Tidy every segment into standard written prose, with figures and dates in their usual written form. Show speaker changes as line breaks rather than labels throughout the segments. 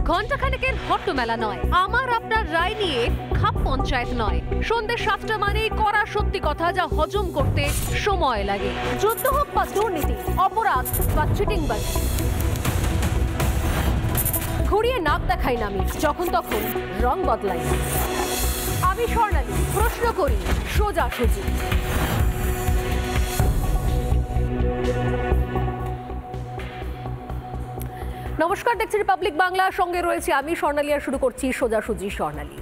ঘণ্টাখানেকের হট্টমেলা নয়, আমার আপনার রায় নিয়ে খাপ পঞ্চায়েত নয়। সন্ধ্যে 7টা মানেই করা সত্যি কথা, যা হজম করতে সময় লাগে। যুদ্ধ হোক বা দুর্নীতি, অপরাধ বা চিটিংবাজি, ঘুরিয়ে নাক দেখাই না আমি, যখন তখন রং বদলাই। আমি স্বর্ণালী, প্রশ্ন করি সোজাসুজি। নমস্কার, দেখছি রিপাবলিক বাংলা, সঙ্গে রয়েছে আমি স্বর্ণালী, আর শুরু করছি সোজাসুজি স্বর্ণালী।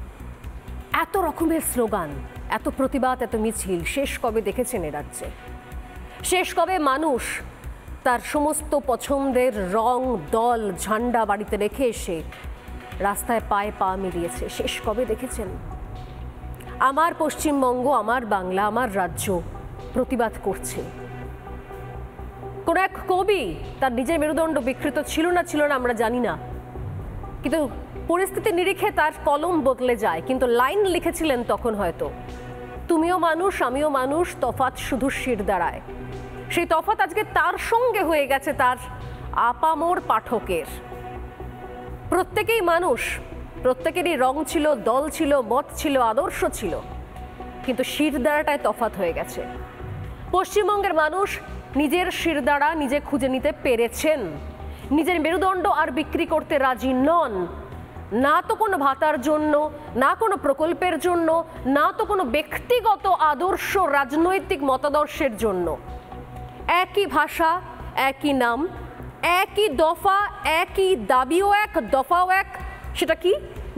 এত রকমের স্লোগান, এত প্রতিবাদ, এত মিছিল শেষ কবে দেখেছেন এ রাজ্যে? শেষ কবে মানুষ তার সমস্ত পছন্দের রং, দল, ঝান্ডা বাড়িতে রেখে এসে রাস্তায় পায়ে পা মিলিয়েছে? শেষ কবে দেখেছেন? আমার পশ্চিমবঙ্গ, আমার বাংলা, আমার রাজ্য প্রতিবাদ করছে। কোন এক কবি তার নিজের মেরুদণ্ড বিকৃত ছিল না আমরা জানি না, কিন্তু পরিস্থিতি নিরিখে তার কলম বদলে যায়। কিন্তু লাইন লিখেছিলেন তখন হয়তো, তুমিও মানুষ আমিও মানুষ, তফাৎ শুধু শির দাঁড়ায়। সেই তফাৎ আজকে তার সঙ্গে হয়ে গেছে তার আপামর পাঠকের। প্রত্যেকেই মানুষ, প্রত্যেকেরই রং ছিল, দল ছিল, মত ছিল, আদর্শ ছিল, কিন্তু শিরদাঁড়াটায় তফাৎ হয়ে গেছে। পশ্চিমবঙ্গের মানুষ নিজের শিরদাঁড়া নিজে খুঁজে নিতে পেরেছেন। নিজের মেরুদণ্ড আর বিক্রি করতে রাজি নন, না তো কোনো ভাতার জন্য, না কোনো প্রকল্পের জন্য, না তো কোনো ব্যক্তিগত আদর্শ রাজনৈতিক মতাদর্শের জন্য। একই ভাষা, একই নাম, একই দফা, একই দাবিও এক, দফাও এক। সেটা কি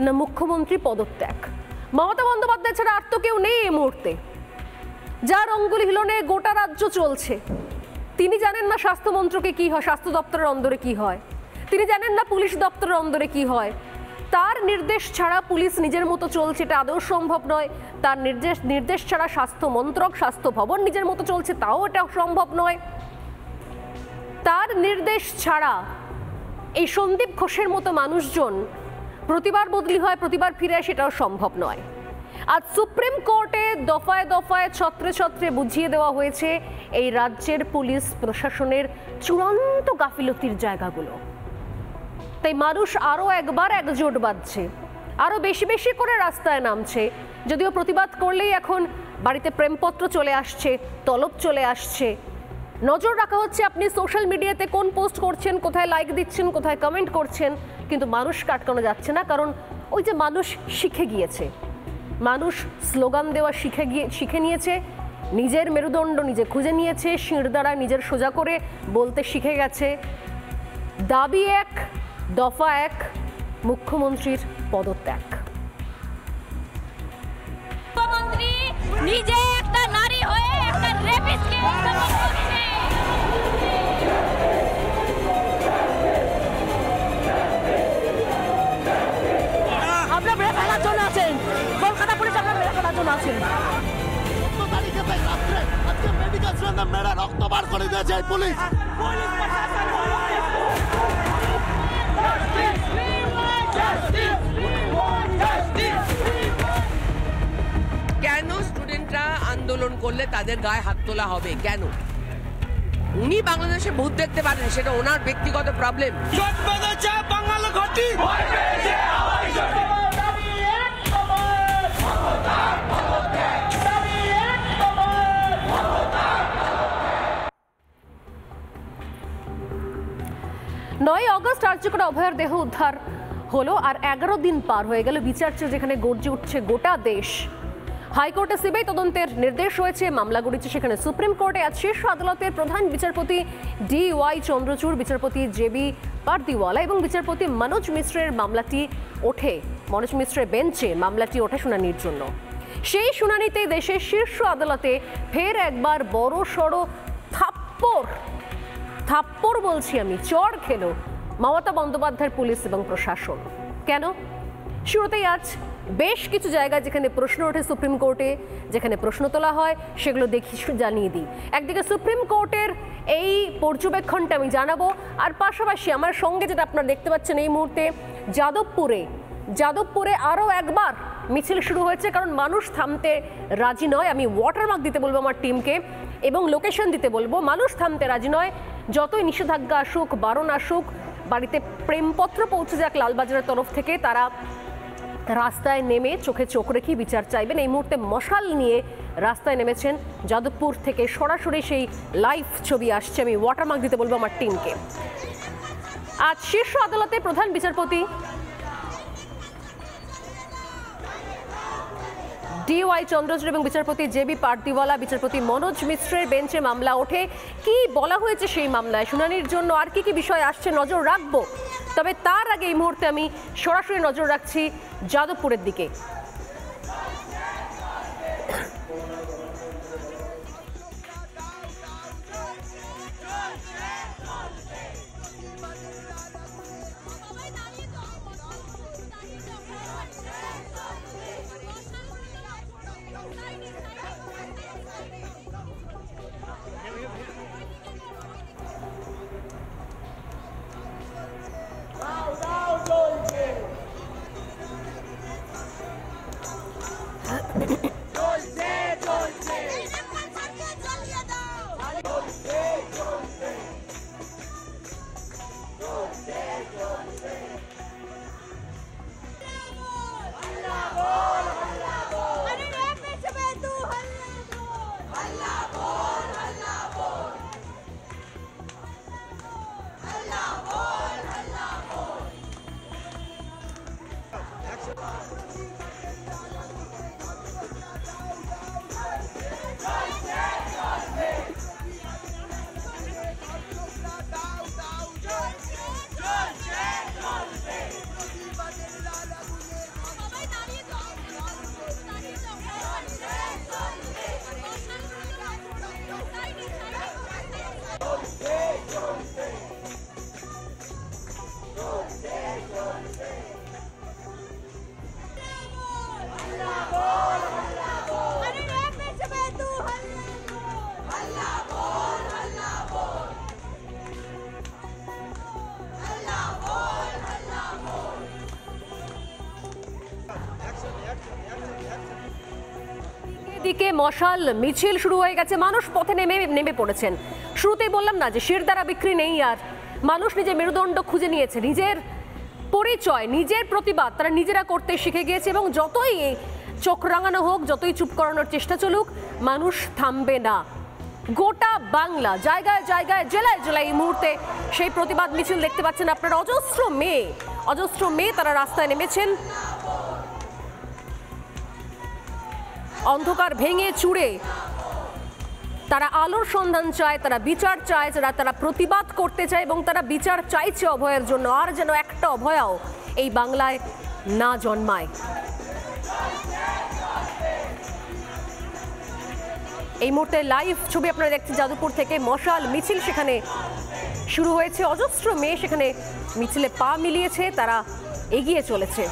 না? মুখ্যমন্ত্রী পদত্যাগ। মমতা বন্দ্যোপাধ্যায় ছাড়া আর তো কেউ নেই এই মুহূর্তে, যার অঙ্গুলি হিলনে গোটা রাজ্য চলছে। তিনি জানেন না স্বাস্থ্যমন্ত্রকে কি হয়, স্বাস্থ্য দপ্তরের অন্দরে কি হয়। তিনি জানেন না পুলিশ দপ্তরের অন্দরে কি হয়। তার নির্দেশ ছাড়া পুলিশ নিজের মতো চলছে, এটা আদৌ সম্ভব নয়। তার নির্দেশ ছাড়া স্বাস্থ্য মন্ত্রক, স্বাস্থ্য ভবন নিজের মতো চলছে, তাও এটা সম্ভব নয়। তার নির্দেশ ছাড়া এই সন্দীপ ঘোষের মতো মানুষজন প্রতিবার বদলি হয়, প্রতিবার ফিরে আসে, সেটাও সম্ভব নয়। আজ সুপ্রিম কোর্টে দফায় দফায় ছত্রে ছত্রে বুঝিয়ে দেওয়া হয়েছে এই রাজ্যের পুলিশ প্রশাসনের চূড়ান্ত গাফিলতির জায়গাগুলো। তাই মানুষ আরও একবার একজোট বাঁধছে, আরও বেশি বেশি করে রাস্তায় নামছে। যদিও প্রতিবাদ করলেই এখন বাড়িতে প্রেমপত্র চলে আসছে, তলব চলে আসছে। নজর রাখা হচ্ছে আপনি সোশ্যাল মিডিয়াতে কোন পোস্ট করছেন, কোথায় লাইক দিচ্ছেন, কোথায় কমেন্ট করছেন, কিন্তু মানুষকে আটকানো যাচ্ছে না। কারণ ওই যে মানুষ শিখে গিয়েছে, মানুষ স্লোগান দেওয়া শিখে নিয়েছে, নিজের মেরুদণ্ড নিজে খুঁজে নিয়েছে, শিরদাঁড়া নিজের সোজা করে বলতে শিখে গেছে। দাবি এক, দফা এক, মুখ্যমন্ত্রীর পদত্যাগ।
মুখ্যমন্ত্রী নিজে একটা নারী হয়ে একটা রেপিস্টকে সাপোর্ট করছে।
আপনারা মেরে ফেলার জন্য আছেন, কলকাতা পুলিশ আপনারা মেরে ফেলার জন্য আছেন। আজকে মেডিকেল স্টুডেন্টদের মেরে রক্ত বার করে দিয়েছে পুলিশ।
কেন স্টুডেন্টরা আন্দোলন করলে তাদের গায়ে হাত তোলা হবে? কেন? উনি বাংলাদেশে ভূত দেখতে পারেন, সেটা ওনার ব্যক্তিগত প্রবলেম।
নয় আগস্ট আর্যকরা অভয়ার দেহ উদ্ধার হলো, আর 11 দিন পার হয়ে গেল। বিচার্য যেখানে গর্জে উঠছে গোটা দেশ। হাইকোর্টে সিবিআই তদন্তের নির্দেশ হয়েছে, মামলা গড়িয়েছে সেখানে সুপ্রিম কোর্টে। আজ শীর্ষ আদালতের প্রধান বিচারপতি DY চন্দ্রচূড়, বিচারপতি JB পারদিওয়ালা এবং বিচারপতি মনোজ মিশ্রের মামলাটি ওঠে, মনোজ মিশ্রের বেঞ্চে মামলাটি ওঠে শুনানির জন্য। সেই শুনানিতে দেশের শীর্ষ আদালতে ফের একবার বড় সড়ো থাপ্পড় বলছি আমি, চড় খেলো মমতা বন্দ্যোপাধ্যায়ের পুলিশ এবং প্রশাসন। কেন? শুরুতেই আজ বেশ কিছু জায়গায় যেখানে প্রশ্ন ওঠে সুপ্রিম কোর্টে, যেখানে প্রশ্ন তোলা হয়, সেগুলো দেখি জানিয়ে দিই। একদিকে সুপ্রিম কোর্টের এই পর্যবেক্ষণটা আমি জানাবো, আর পাশাপাশি আমার সঙ্গে যেটা আপনারা দেখতে পাচ্ছেন এই মুহূর্তে, যাদবপুরে আরও একবার মিছিল শুরু হয়েছে, কারণ মানুষ থামতে রাজি নয়। আমি ওয়াটারমার্ক দিতে বলবো আমার টিমকে এবং লোকেশন দিতে বলবো। মানুষ থামতে রাজি নয়, যতই নিষেধাজ্ঞা আসুক, বারণ আসুক, বাড়িতে প্রেমপত্র পৌঁছে যাক লালবাজারের তরফ থেকে, তারা রাস্তায় নেমে চোখে চোখ রেখে বিচার চাইবেন। এই মুহূর্তে মশাল নিয়ে রাস্তায় নেমেছেন যাদবপুর থেকে। সরাসরি সেই লাইভ ছবি আসছে। আমি ওয়াটারমার্ক দিতে বলবো আমার টিমকে। আজ শীর্ষ আদালতে প্রধান বিচারপতি DY চন্দ্রচূড় এবং বিচারপতি JB পার্দিওয়ালা, বিচারপতি মনোজ মিশ্রের বেঞ্চে মামলা ওঠে। কি বলা হয়েছে সেই মামলায়, শুনানির জন্য আর কি কি বিষয় আসছে নজর রাখবো। তবে তার আগে এই মুহূর্তে আমি সরাসরি নজর রাখছি যাদবপুরের দিকে। দিকে মশাল মিছিল শুরু হয়ে গেছে, মানুষ পথে নেমে পড়েছেন। শুরুতেই বললাম না যে শিরদাঁড়া বিক্রি নেই, আর মানুষ নিজের মেরুদণ্ড খুঁজে নিয়েছে, নিজের পরিচয়, নিজের প্রতিবাদ তারা নিজেরা করতে শিখে গিয়েছে। এবং যতই চোখ রাঙানো হোক, যতই চুপ করানোর চেষ্টা চলুক, মানুষ থামবে না। গোটা বাংলা জায়গায় জায়গায়, জেলায় জেলায় এই মুহূর্তে সেই প্রতিবাদ মিছিল দেখতে পাচ্ছেন আপনারা। অজস্র মেয়ে তারা রাস্তায় নেমেছেন। অন্ধকার ভেঙে চুড়ে তারা আলোর সন্ধান চায়, তারা বিচার চায়, তারা প্রতিবাদ করতে চায় এবং তারা বিচার চাইছে অভয়ের জন্য। আর যেন একটা অভয়াও এই বাংলায় না জন্মায়। এই মুহূর্তে লাইভ ছবি আপনারা দেখছেন যাদবপুর থেকে। মশাল মিছিল সেখানে শুরু হয়েছে, অজস্র মেয়ে সেখানে মিছিলে পা মিলিয়েছে, তারা এগিয়ে চলেছে।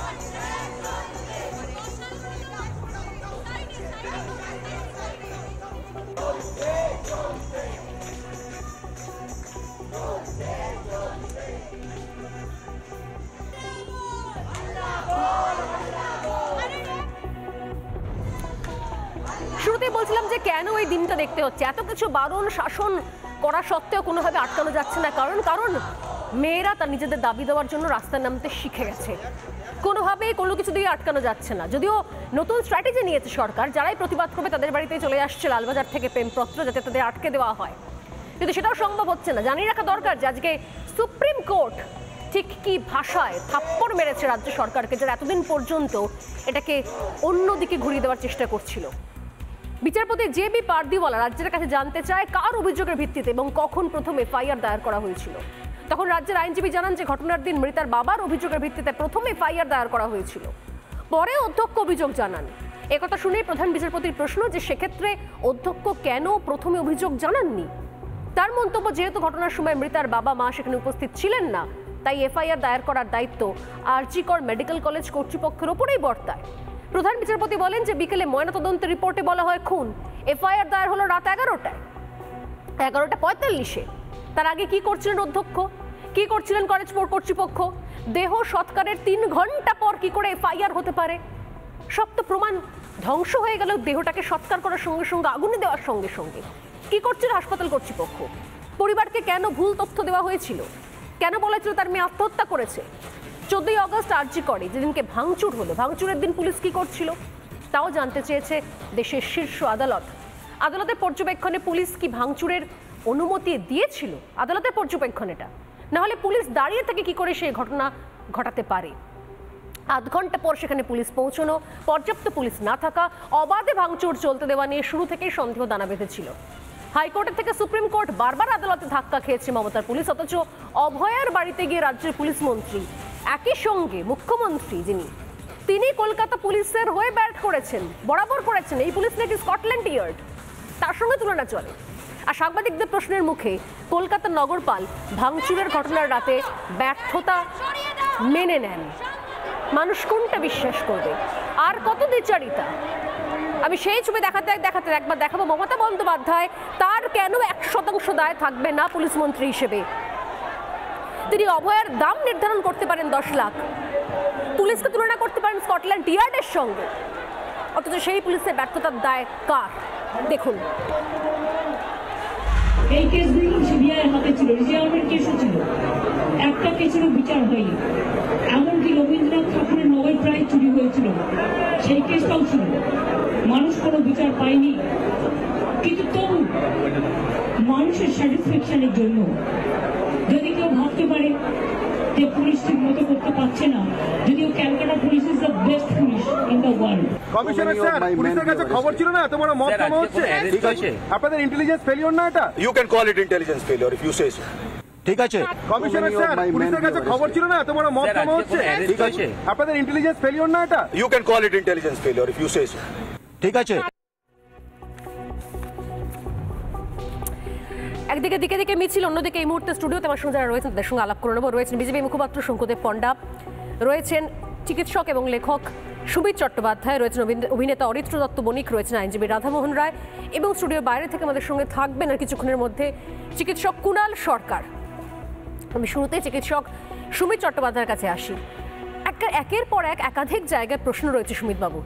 শুরুতেই বলছিলাম যে কেন এই দিনটা দেখতে হচ্ছে, এত কিছু বারণ শাসন করা সত্ত্বেও কোনোভাবে আটকানো যাচ্ছে না। কারণ মেয়েরা তার নিজেদের দাবি দেওয়ার জন্য রাস্তায় নামতে শিখে গেছে, কোনোভাবেই কোনো কিছু দিয়ে আটকানো যাচ্ছে না। যদিও নতুন স্ট্র্যাটেজি নিয়েছে সরকার, যারাই প্রতিবাদ করবে তাদের বাড়িতে চলে আসছে লালবাজার থেকে প্রেমপত্র, যাতে তাদের আটকে দেওয়া হয়, কিন্তু সেটাও সম্ভব হচ্ছে না। জানিয়ে রাখা দরকার যে আজকে সুপ্রিম কোর্ট ঠিক কি ভাষায় থাপ্পড় মেরেছে রাজ্য সরকারকে, যারা এতদিন পর্যন্ত এটাকে অন্যদিকে ঘুরিয়ে দেওয়ার চেষ্টা করছিল। বিচারপতি JB পার্দিওয়ালা রাজ্যের কাছে জানতে চায় কার অভিযোগের ভিত্তিতে এবং কখন প্রথম FIR দায়ের করা হয়েছিল। তখন রাজ্যের আইনজীবী জানান যে ঘটনার দিন মৃতার বাবার অভিযোগের ভিত্তিতে প্রথম FIR দায়ের করা হয়েছিল। পরে অধ্যক্ষ অভিযোগ জানান। একথা শুনেই প্রধান বিচারপতির প্রশ্ন যে সেক্ষেত্রে অধ্যক্ষ কেন প্রথমে অভিযোগ জানাননি। তার মন্তব্য, যেহেতু ঘটনার সময় মৃতার বাবা মা সেখানে উপস্থিত ছিলেন না, তাই FIR দায়ের করার দায়িত্ব RG কর মেডিকেল কলেজ কর্তৃপক্ষের ওপরেই বর্তায়। প্রধান বিচারপতি বলেন যে বিকেলে ময়নাতদন্তের রিপোর্টে বলা হয় খুন, FIR দায়ের হলো রাত 11:45। তার আগে কি করছিলেন অধ্যক্ষ, কি করছিলেন কলেজ কর্তৃপক্ষ? দেহ সৎকারের 3 ঘন্টা পর কি করে FIR হতে পারে? সব তো প্রমাণ ধ্বংস হয়ে গেল দেহটাকে সৎকার করার সঙ্গে সঙ্গে, আগুনে দেওয়ার সঙ্গে সঙ্গে। কি করছিল হাসপাতাল কর্তৃপক্ষ? পরিবারকে কেন ভুল তথ্য দেওয়া হয়েছিল? কেন বলা হয়েছিল তার মেয়ে আত্মহত্যা করেছে? 14ই আগস্ট আরজি করে যেদিনকে ভাঙচুর হলো, ভাঙচুরের দিন পুলিশ কি করছিল তাও জানতে চেয়েছে দেশের শীর্ষ আদালত। আদালতের পর্যবেক্ষণে পুলিশ কি ভাঙচুরের অনুমতি দিয়েছিল? আদালতের পর্যবেক্ষণ এটা, না হলে পুলিশ দাঁড়িয়ে থেকে কি করে সেই ঘটনা ঘটাতে পারে? আধ ঘন্টা পর সেখানে পুলিশ পৌঁছানো, পর্যাপ্ত পুলিশ না থাকা, অবাধে ভাঙচুর চলতে দেওয়া নিয়ে শুরু থেকেই সন্দেহ দানা বেঁধেছিল। হাইকোর্টের থেকে সুপ্রিম কোর্ট বারবার আদালতে ধাক্কা খেয়েছে মমতার পুলিশ, অথচ অভয়ার বাড়িতে গিয়ে রাজ্যের পুলিশ মন্ত্রী, একই সঙ্গে মুখ্যমন্ত্রী তিনি কলকাতা পুলিশের হয়ে ব্যাট করেছেন, বরাবর করেছেন। এই পুলিশ নাকি স্কটল্যান্ড ইয়ার্ড, তার সঙ্গে তুলনা চলে। আর সাংবাদিকদের প্রশ্নের মুখে কলকাতার নগরপাল ভাঙচুরের ঘটনার রাতে ব্যর্থতা মেনে নেন। মানুষ কোনটা বিশ্বাস করবে? আর কত দ্বিচারিতা? আমি সেই ছবি দেখাতে একবার দেখাবো মমতা বন্দ্যোপাধ্যায়, তার কেন 100% দায় থাকবে না পুলিশ মন্ত্রী হিসেবে? তিনি অভয়ের দাম নির্ধারণ করতে পারেন 10 লাখ, পুলিশকে তুলনা করতে পারেন স্কটল্যান্ড ইয়ার্ডের সঙ্গে, অথচ সেই পুলিশের ব্যর্থতার দায় কার? দেখুন।
এই কেসগুলো সিবিআই হাতে ছিল, রিজার্ভের কেসও ছিল, একটা কেসেরও বিচার হয়নি। এমনকি রবীন্দ্রনাথ ঠাকুরের নোবেল প্রাইজ চুরি হয়েছিল, সেই কেসটাও ছিল, মানুষ কোনো বিচার পায়নি। কিন্তু তবু মানুষের স্যাটিসফ্যাকশনের জন্য যদি কেউ ভাবতে পারে যে পুলিশ ঠিক মতো করতে পারছে না, যদিও Calcutta police is the best police in the world.
Commissioner sir, পুলিশের কাছে খবর ছিল না এত বড় মত কম হচ্ছে? ঠিক আছে, আপনাদের ইন্টেলিজেন্স ফেলিওর না এটা?
You can call it intelligence failure if you say so. ঠিক আছে,
কমিশনার স্যার, পুলিশের কাছে খবর ছিল না এত বড় মত কম হচ্ছে?
ঠিক আছে,
আপনাদের ইন্টেলিজেন্স ফেলিওর না এটা?
You can call it intelligence failure if you say so. ঠিক আছে।
একদিকে দিকে দিকে মিছিল, অন্যদিকে এই মুহূর্তে স্টুডিওতে আমার সঙ্গে যারা রয়েছেন তাদের সঙ্গে আলাপ করে নেব। রয়েছেন বিজেপি মুখপাত্র শঙ্কুদেব পণ্ডা, রয়েছেন চিকিৎসক এবং লেখক সুমিত চট্টোপাধ্যায়, রয়েছেন অভিনেতা অরিত্র দত্ত বণিক, রয়েছেন আইনজীবী রাধামোহন রায়, এবং স্টুডিওর বাইরে থেকে আমাদের সঙ্গে থাকবেন আর কিছুক্ষণের মধ্যে চিকিৎসক কুণাল সরকার। আমি শুরুতে চিকিৎসক সুমিত চট্টোপাধ্যায়ের কাছে আসি। একের পর একাধিক জায়গায় প্রশ্ন রয়েছে সুমিতবাবু,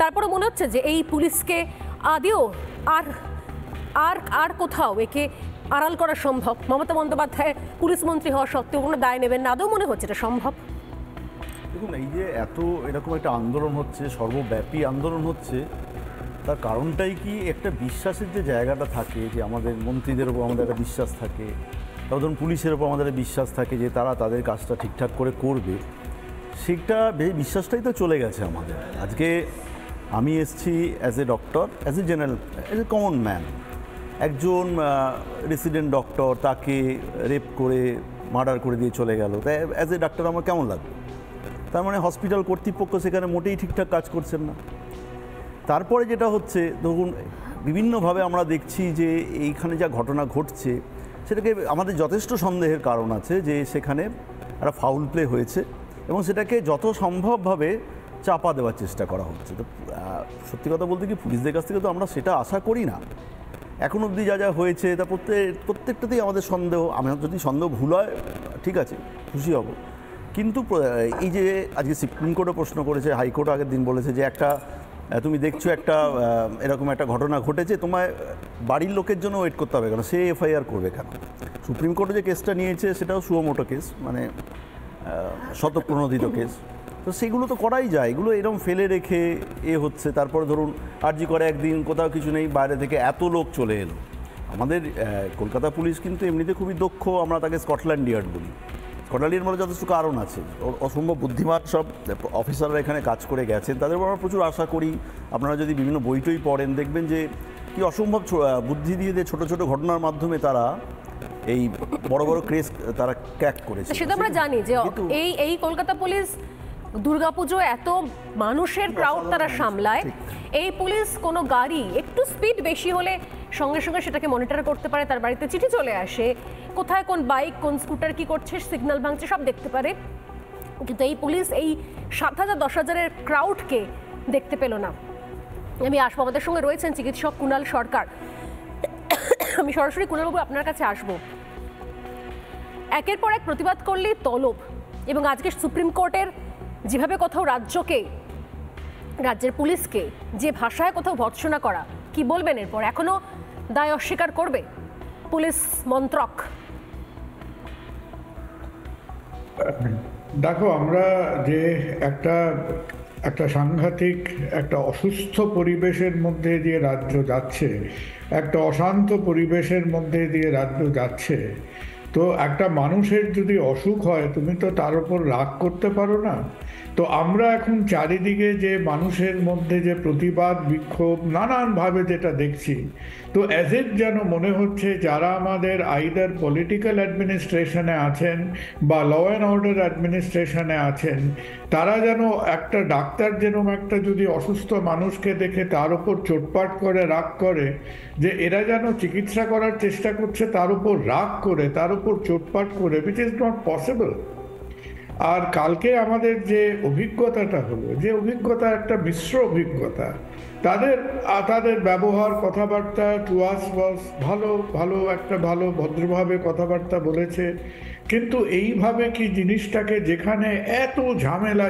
তারপরে মনে হচ্ছে যে এই পুলিশকে আদেও আর কোথাও একে আড়াল করা সম্ভব? মমতা বন্দ্যোপাধ্যায় পুলিশ মন্ত্রী হওয়া সত্ত্বেও কোনো দায় নেবেন না, আদৌ মনে হচ্ছে এটা সম্ভব?
দেখুন, এই যে এরকম একটা আন্দোলন হচ্ছে, সর্বব্যাপী আন্দোলন হচ্ছে, তার কারণটাই কি একটা বিশ্বাসের যে জায়গাটা থাকে, যে আমাদের মন্ত্রীদের উপর আমাদের একটা বিশ্বাস থাকে, তারপর ধরুন পুলিশের উপর আমাদের বিশ্বাস থাকে যে তারা তাদের কাজটা ঠিকঠাক করে করবে, সেটা বিশ্বাসটাই তো চলে গেছে আমাদের। আজকে আমি এসেছি as a doctor, as a general, as a common man, একজন রেসিডেন্ট ডক্টর, তাকে রেপ করে মার্ডার করে দিয়ে চলে গেল, তাই অ্যাজ এ ডাক্তার আমার কেমন লাগবে? তার মানে হসপিটাল কর্তৃপক্ষ সেখানে মোটেই ঠিকঠাক কাজ করছেন না। তারপরে যেটা হচ্ছে, ধরুন বিভিন্নভাবে আমরা দেখছি যে এইখানে যা ঘটনা ঘটছে সেটাকে আমাদের যথেষ্ট সন্দেহের কারণ আছে যে সেখানে একটা ফাউল প্লে হয়েছে এবং সেটাকে যত সম্ভবভাবে চাপা দেওয়ার চেষ্টা করা হচ্ছে। তো সত্যি কথা বলতে কি, পুলিশদের কাছ থেকে তো আমরা সেটা আশা করি না। এখন অবধি যা হয়েছে তা প্রত্যেকটাতেই আমাদের সন্দেহ। আমার যদি সন্দেহ ভুল হয় ঠিক আছে, খুশি হব, কিন্তু এই যে আজকে সুপ্রিম কোর্টে প্রশ্ন করেছে, হাইকোর্ট আগের দিন বলেছে যে একটা তুমি দেখছো একটা এরকম একটা ঘটনা ঘটেছে, তোমায় বাড়ির লোকের জন্য ওয়েট করতে হবে কেন? সে এফআইআর করবে কেন? সুপ্রিম কোর্টে যে কেসটা নিয়েছে সেটাও সুমোটো কেস, মানে শতপ্রণোদিত কেস, তো সেগুলো তো করাই যায়। এগুলো এরকম ফেলে রেখে হচ্ছে। তারপরে ধরুন আরজি করে একদিন কোথাও কিছু নেই, বাইরে থেকে এত লোক চলে এলো। আমাদের কলকাতা পুলিশ কিন্তু এমনিতে খুবই দক্ষ, আমরা তাকে স্কটল্যান্ড ইয়ার্ড বলি। স্কটল্যান্ড ইয়ার্ড মানে যথেষ্ট কারণ আছে, অসম্ভব বুদ্ধিমান সব অফিসাররা এখানে কাজ করে গেছেন, তাদের উপর আমরা প্রচুর আশা করি। আপনারা যদি বিভিন্ন বইটই পড়েন দেখবেন যে কি অসম্ভব বুদ্ধি দিয়ে ছোটো ছোটো ঘটনার মাধ্যমে তারা এই বড় বড় কেস তারা ক্র্যাক করেছে।
সেটা আমরা জানি যে এই কলকাতা পুলিশ দুর্গাপুজো এত মানুষের ক্রাউড তারা সামলায়। এই পুলিশ কোনো গাড়ি একটু স্পিড বেশি হলে সঙ্গে সঙ্গে সেটাকে মনিটর করতে পারে, তার বাড়িতে চিঠি চলে আসে, কোথায় কোন বাইক কোন স্কুটার কি করছে, সিগন্যাল ভাঙছে, সব দেখতে পারে। কিন্তু এই পুলিশ এই 7,000 10,000-এর ক্রাউডকে দেখতে পেল না। আমি আসবো, আমাদের সঙ্গে রয়েছেন চিকিৎসক কুণাল সরকার। আমি সরাসরি কুণালবাবু আপনার কাছে আসবো। একের পর এক প্রতিবাদ করলেই তলব, এবং আজকে সুপ্রিম কোর্টের যেভাবে কোথাও রাজ্যের পুলিশকে যে ভাষায় কোথাও ভর্ৎসনা করা, কি বলবেন এরপর? এখনো দায় অস্বীকার করবে পুলিশ মন্ত্রক?
দেখো, আমরা যে একটা সাংঘাতিক একটা অসুস্থ পরিবেশের মধ্যে দিয়ে রাজ্য যাচ্ছে, একটা অশান্ত পরিবেশের মধ্যে দিয়ে রাজ্য যাচ্ছে, তো একটা মানুষের যদি অসুখ হয় তুমি তো তার উপর রাগ করতে পারো না। তো আমরা এখন চারিদিকে যে মানুষের মধ্যে যে প্রতিবাদ বিক্ষোভ নানানভাবে যেটা দেখছি, তো অ্যাজ ইট যেন মনে হচ্ছে যারা আমাদের আইদার পলিটিক্যাল অ্যাডমিনিস্ট্রেশনে আছেন বা ল অ্যান্ড অর্ডার অ্যাডমিনিস্ট্রেশনে আছেন, তারা যেন একটা ডাক্তার যেরকম একটা যদি অসুস্থ মানুষকে দেখে তার উপর চোটপাট করে রাগ করে, যে এরা যেন চিকিৎসা করার চেষ্টা করছে তার উপর রাগ করে, তার উপর চোটপাট করে, উইচ ইজ নট পসিবল। আর কালকে আমাদের যে অভিজ্ঞতাটা হলো, যে অভিজ্ঞতা একটা মিশ্র অভিজ্ঞতা, তাদের ব্যবহার কথাবার্তা টু আস ওয়াজ ভালো ভদ্রভাবে কথাবার্তা বলেছে, কিন্তু এইভাবে কি জিনিসটাকে যেখানে এত ঝামেলা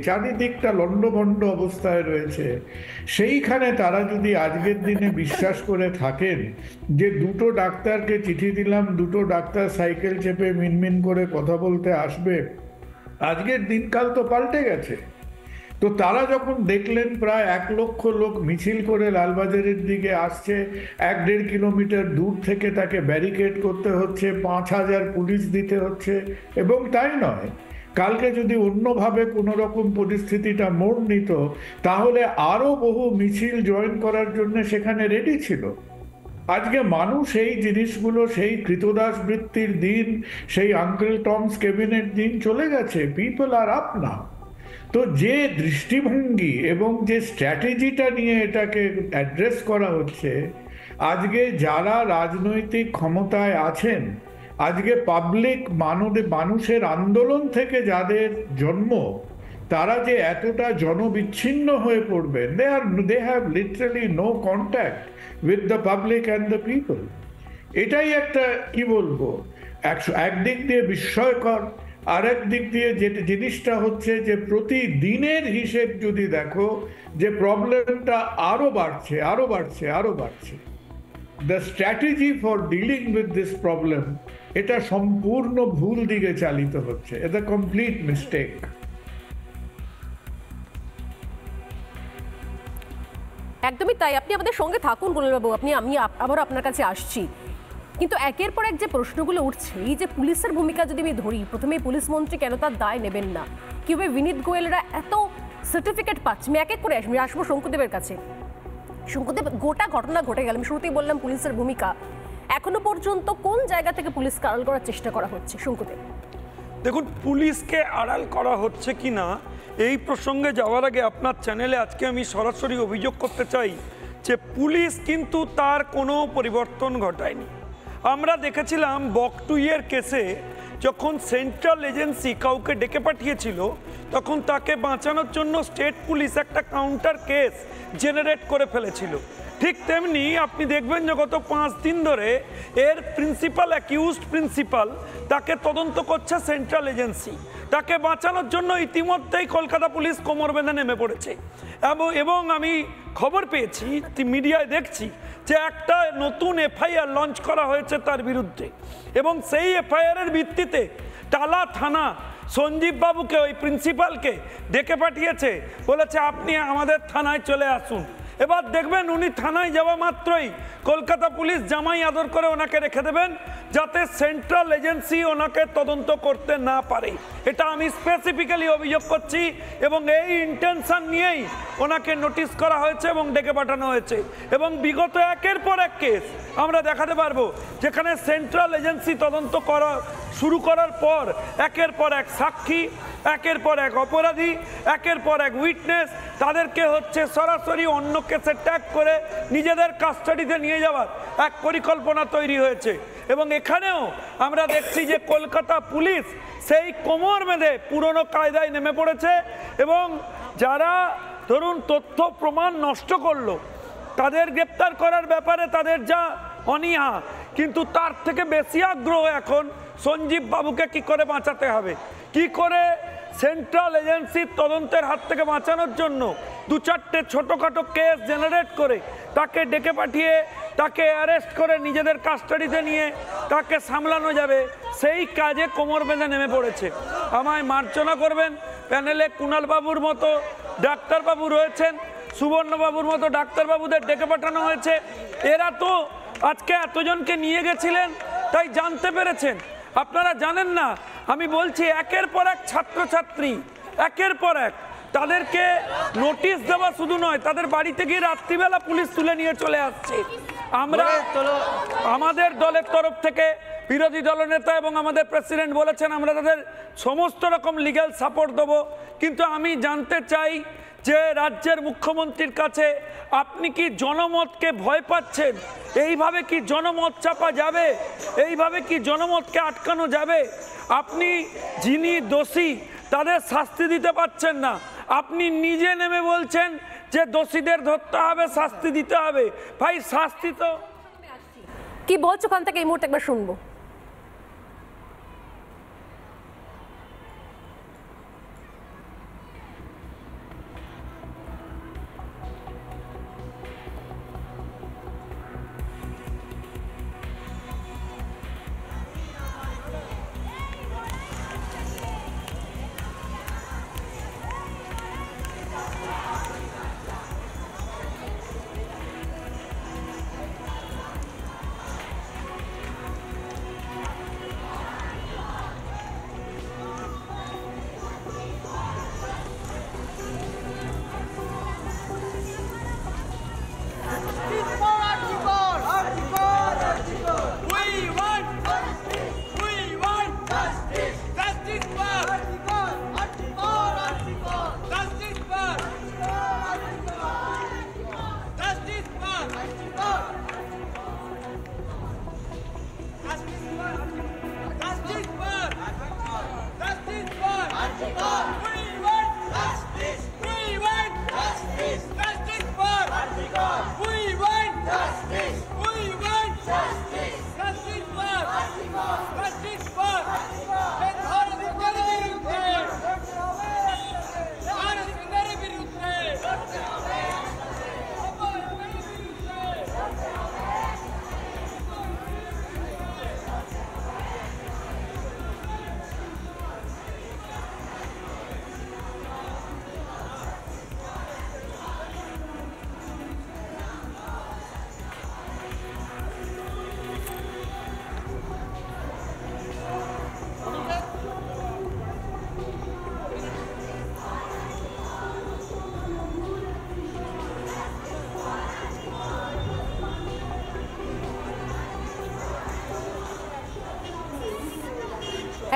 চারিদিকটা লণ্ডভণ্ড অবস্থায় রয়েছে, সেইখানে তারা যদি আজকের দিনে বিশ্বাস করে থাকেন যে দুটো ডাক্তারকে চিঠি দিলাম, দুটো ডাক্তার সাইকেল চেপে মিনমিন করে কথা বলতে আসবে, আজকের দিনকাল তো পাল্টে গেছে। তো তারা যখন দেখলেন প্রায় 1 লক্ষ লোক মিছিল করে লালবাজারের দিকে আসছে, 1-1.5 কিলোমিটার দূর থেকে তাকে ব্যারিকেড করতে হচ্ছে, 5000 পুলিশ দিতে হচ্ছে, এবং তাই নয়, কালকে যদি অন্যভাবে কোনো রকম পরিস্থিতিটা মোড় নিত তাহলে আরও বহু মিছিল জয়েন করার জন্য সেখানে রেডি ছিল। আজকে মানুষ এই জিনিসগুলো, সেই কৃতদাস বৃত্তির দিন, সেই আঙ্কেল টমস কেবিনের দিন চলে গেছে। পিপল আর আপ না। তো যে দৃষ্টিভঙ্গি এবং যে স্ট্র্যাটেজিটা নিয়ে এটাকে অ্যাড্রেস করা হচ্ছে, আজকে যারা রাজনৈতিক ক্ষমতায় আছেন, আজকে পাবলিক মানুষের আন্দোলন থেকে যাদের জন্ম, তারা যে এতটা জনবিচ্ছিন্ন হয়ে পড়বেন, they have literally no contact with the public and the people. এটাই একটা কি বলবো, একদিক দিয়ে বিস্ময়কর, আর একদিক দিয়ে যে জিনিসটা হচ্ছে যে প্রতিদিনের হিসেব যদি দেখো যে প্রবলেমটা আরো বাড়ছে। The strategy for dealing with this problem, এটা সম্পূর্ণ ভুল দিকে চালিত হচ্ছে। এটা কমপ্লিট মিস্টেক।
একদমই তাই। আপনি আমাদের সঙ্গে থাকুন গোলালবাবু, আমি আবার আপনার কাছে আসছি। কিন্তু একের পর এক যে প্রশ্নগুলো উঠছে, এই যে পুলিশের ভূমিকা যদি আমি ধরি, প্রথমেই পুলিশ মন্ত্রী কেন তার দায় নেবেন না? কিভাবে বিনীত গোয়েলরা এত সার্টিফিকেট পাচ্ছে? আমি এক এক করে আসবো শঙ্কুদেবের কাছে। শঙ্কুদেব, গোটা ঘটনা ঘটে গেল, আমি শুরুতেই বললাম পুলিশের ভূমিকা, এখনো পর্যন্ত কোন জায়গা থেকে পুলিশকে আড়াল করার চেষ্টা করা হচ্ছে? শঙ্কুদেব,
দেখুন, পুলিশকে আড়াল করা হচ্ছে কি না এই প্রসঙ্গে যাওয়ার আগে আপনার চ্যানেলে আজকে আমি সরাসরি অভিযোগ করতে চাই যে পুলিশ কিন্তু তার কোনো পরিবর্তন ঘটায়নি। আমরা দেখেছিলাম বকটুইয়ের কেসে যখন সেন্ট্রাল এজেন্সি কাউকে ডেকে পাঠিয়েছিল, তখন তাকে বাঁচানোর জন্য স্টেট পুলিশ একটা কাউন্টার কেস জেনারেট করে ফেলেছিল। ঠিক তেমনি আপনি দেখবেন যে গত 5 দিন ধরে এর অ্যাকিউজড প্রিন্সিপাল তাকে তদন্ত করছে সেন্ট্রাল এজেন্সি। তাকে বাঁচানোর জন্য ইতিমধ্যেই কলকাতা পুলিশ কোমর বেঁধে নেমে পড়েছে। এবং আমি খবর পেয়েছি, মিডিয়ায় দেখছি যে একটা নতুন এফআইআর লঞ্চ করা হয়েছে তার বিরুদ্ধে, এবং সেই এফআইআরের ভিত্তিতে টালা থানা সঞ্জীব বাবুকে, ওই প্রিন্সিপালকে ডেকে পাঠিয়েছে, বলেছে আপনি আমাদের থানায় চলে আসুন। এবার দেখবেন উনি থানায় যাওয়া মাত্রই কলকাতা পুলিশ জামাই আদর করে ওনাকে রেখে দেবেন, যাতে সেন্ট্রাল এজেন্সি ওনাকে তদন্ত করতে না পারে। এটা আমি স্পেসিফিক্যালি অভিযোগ করছি, এবং এই ইন্টেনশন নিয়েই ওনাকে নোটিশ করা হয়েছে এবং ডেকে পাঠানো হয়েছে। এবং বিগত একের পর এক কেস আমরা দেখাতে পারবো যেখানে সেন্ট্রাল এজেন্সি তদন্ত শুরু করার পর একের পর এক সাক্ষী, একের পর এক অপরাধী, একের পর এক উইটনেস, তাদেরকে হচ্ছে সরাসরি অন্য কেসে ট্যাগ করে নিজেদের কাস্টাডিতে নিয়ে যাওয়ার এক পরিকল্পনা তৈরি হয়েছে। এবং এখানেও আমরা দেখছি যে কলকাতা পুলিশ সেই কোমর বেঁধে পুরনো কায়দায় নেমে পড়েছে, এবং যারা ধরুন তথ্য প্রমাণ নষ্ট করলো তাদের গ্রেপ্তার করার ব্যাপারে তাদের যা অনীহা, কিন্তু তার থেকে বেশি আগ্রহ এখন সঞ্জীব বাবুকে কি করে বাঁচাতে হবে, কি করে সেন্ট্রাল এজেন্সির তদন্তের হাত থেকে বাঁচানোর জন্য 2-4টে ছোটোখাটো কেস জেনারেট করে তাকে ডেকে পাঠিয়ে তাকে অ্যারেস্ট করে নিজেদের কাস্টাডিতে নিয়ে তাকে সামলানো যাবে, সেই কাজে কোমর বেঁধে নেমে পড়েছে। আমায় মার্জনা করবেন, প্যানেলে কুণালবাবুর মতো ডাক্তারবাবু রয়েছেন, সুবর্ণবাবুর মতো ডাক্তারবাবুদের ডেকে পাঠানো হয়েছে। এরা তো আজকে এতজনকে নিয়ে গেছিলেন তাই জানতে পেরেছেন। আপনারা জানেন না, আমি বলছি একের পর এক ছাত্রছাত্রী, একের পর এক, তাদেরকে নোটিশ দেওয়া শুধু নয়, তাদের বাড়িতে গিয়ে রাত্রিবেলা পুলিশ তুলে নিয়ে চলে আসছে। আমরা আমাদের দলের তরফ থেকে বিরোধী দলনেতা এবং আমাদের প্রেসিডেন্ট বলেছেন আমরা তাদের সমস্ত রকম লিগ্যাল সাপোর্ট দেবো, কিন্তু আমি জানতে চাই যে রাজ্যের মুখ্যমন্ত্রীর কাছে আপনি কি জনমতকে ভয় পাচ্ছেন? এইভাবে কি জনমত চাপা যাবে? এইভাবে কি জনমতকে আটকানো যাবে? আপনি যিনি দোষী তাদের শাস্তি দিতে পারছেন না, আপনি নিজে নেমে বলছেন যে দোষীদের ধরতে হবে, শাস্তি দিতে হবে। ভাই শাস্তি তো
কি বলছো ওখান থেকে এই মুহূর্তে একবার শুনবো।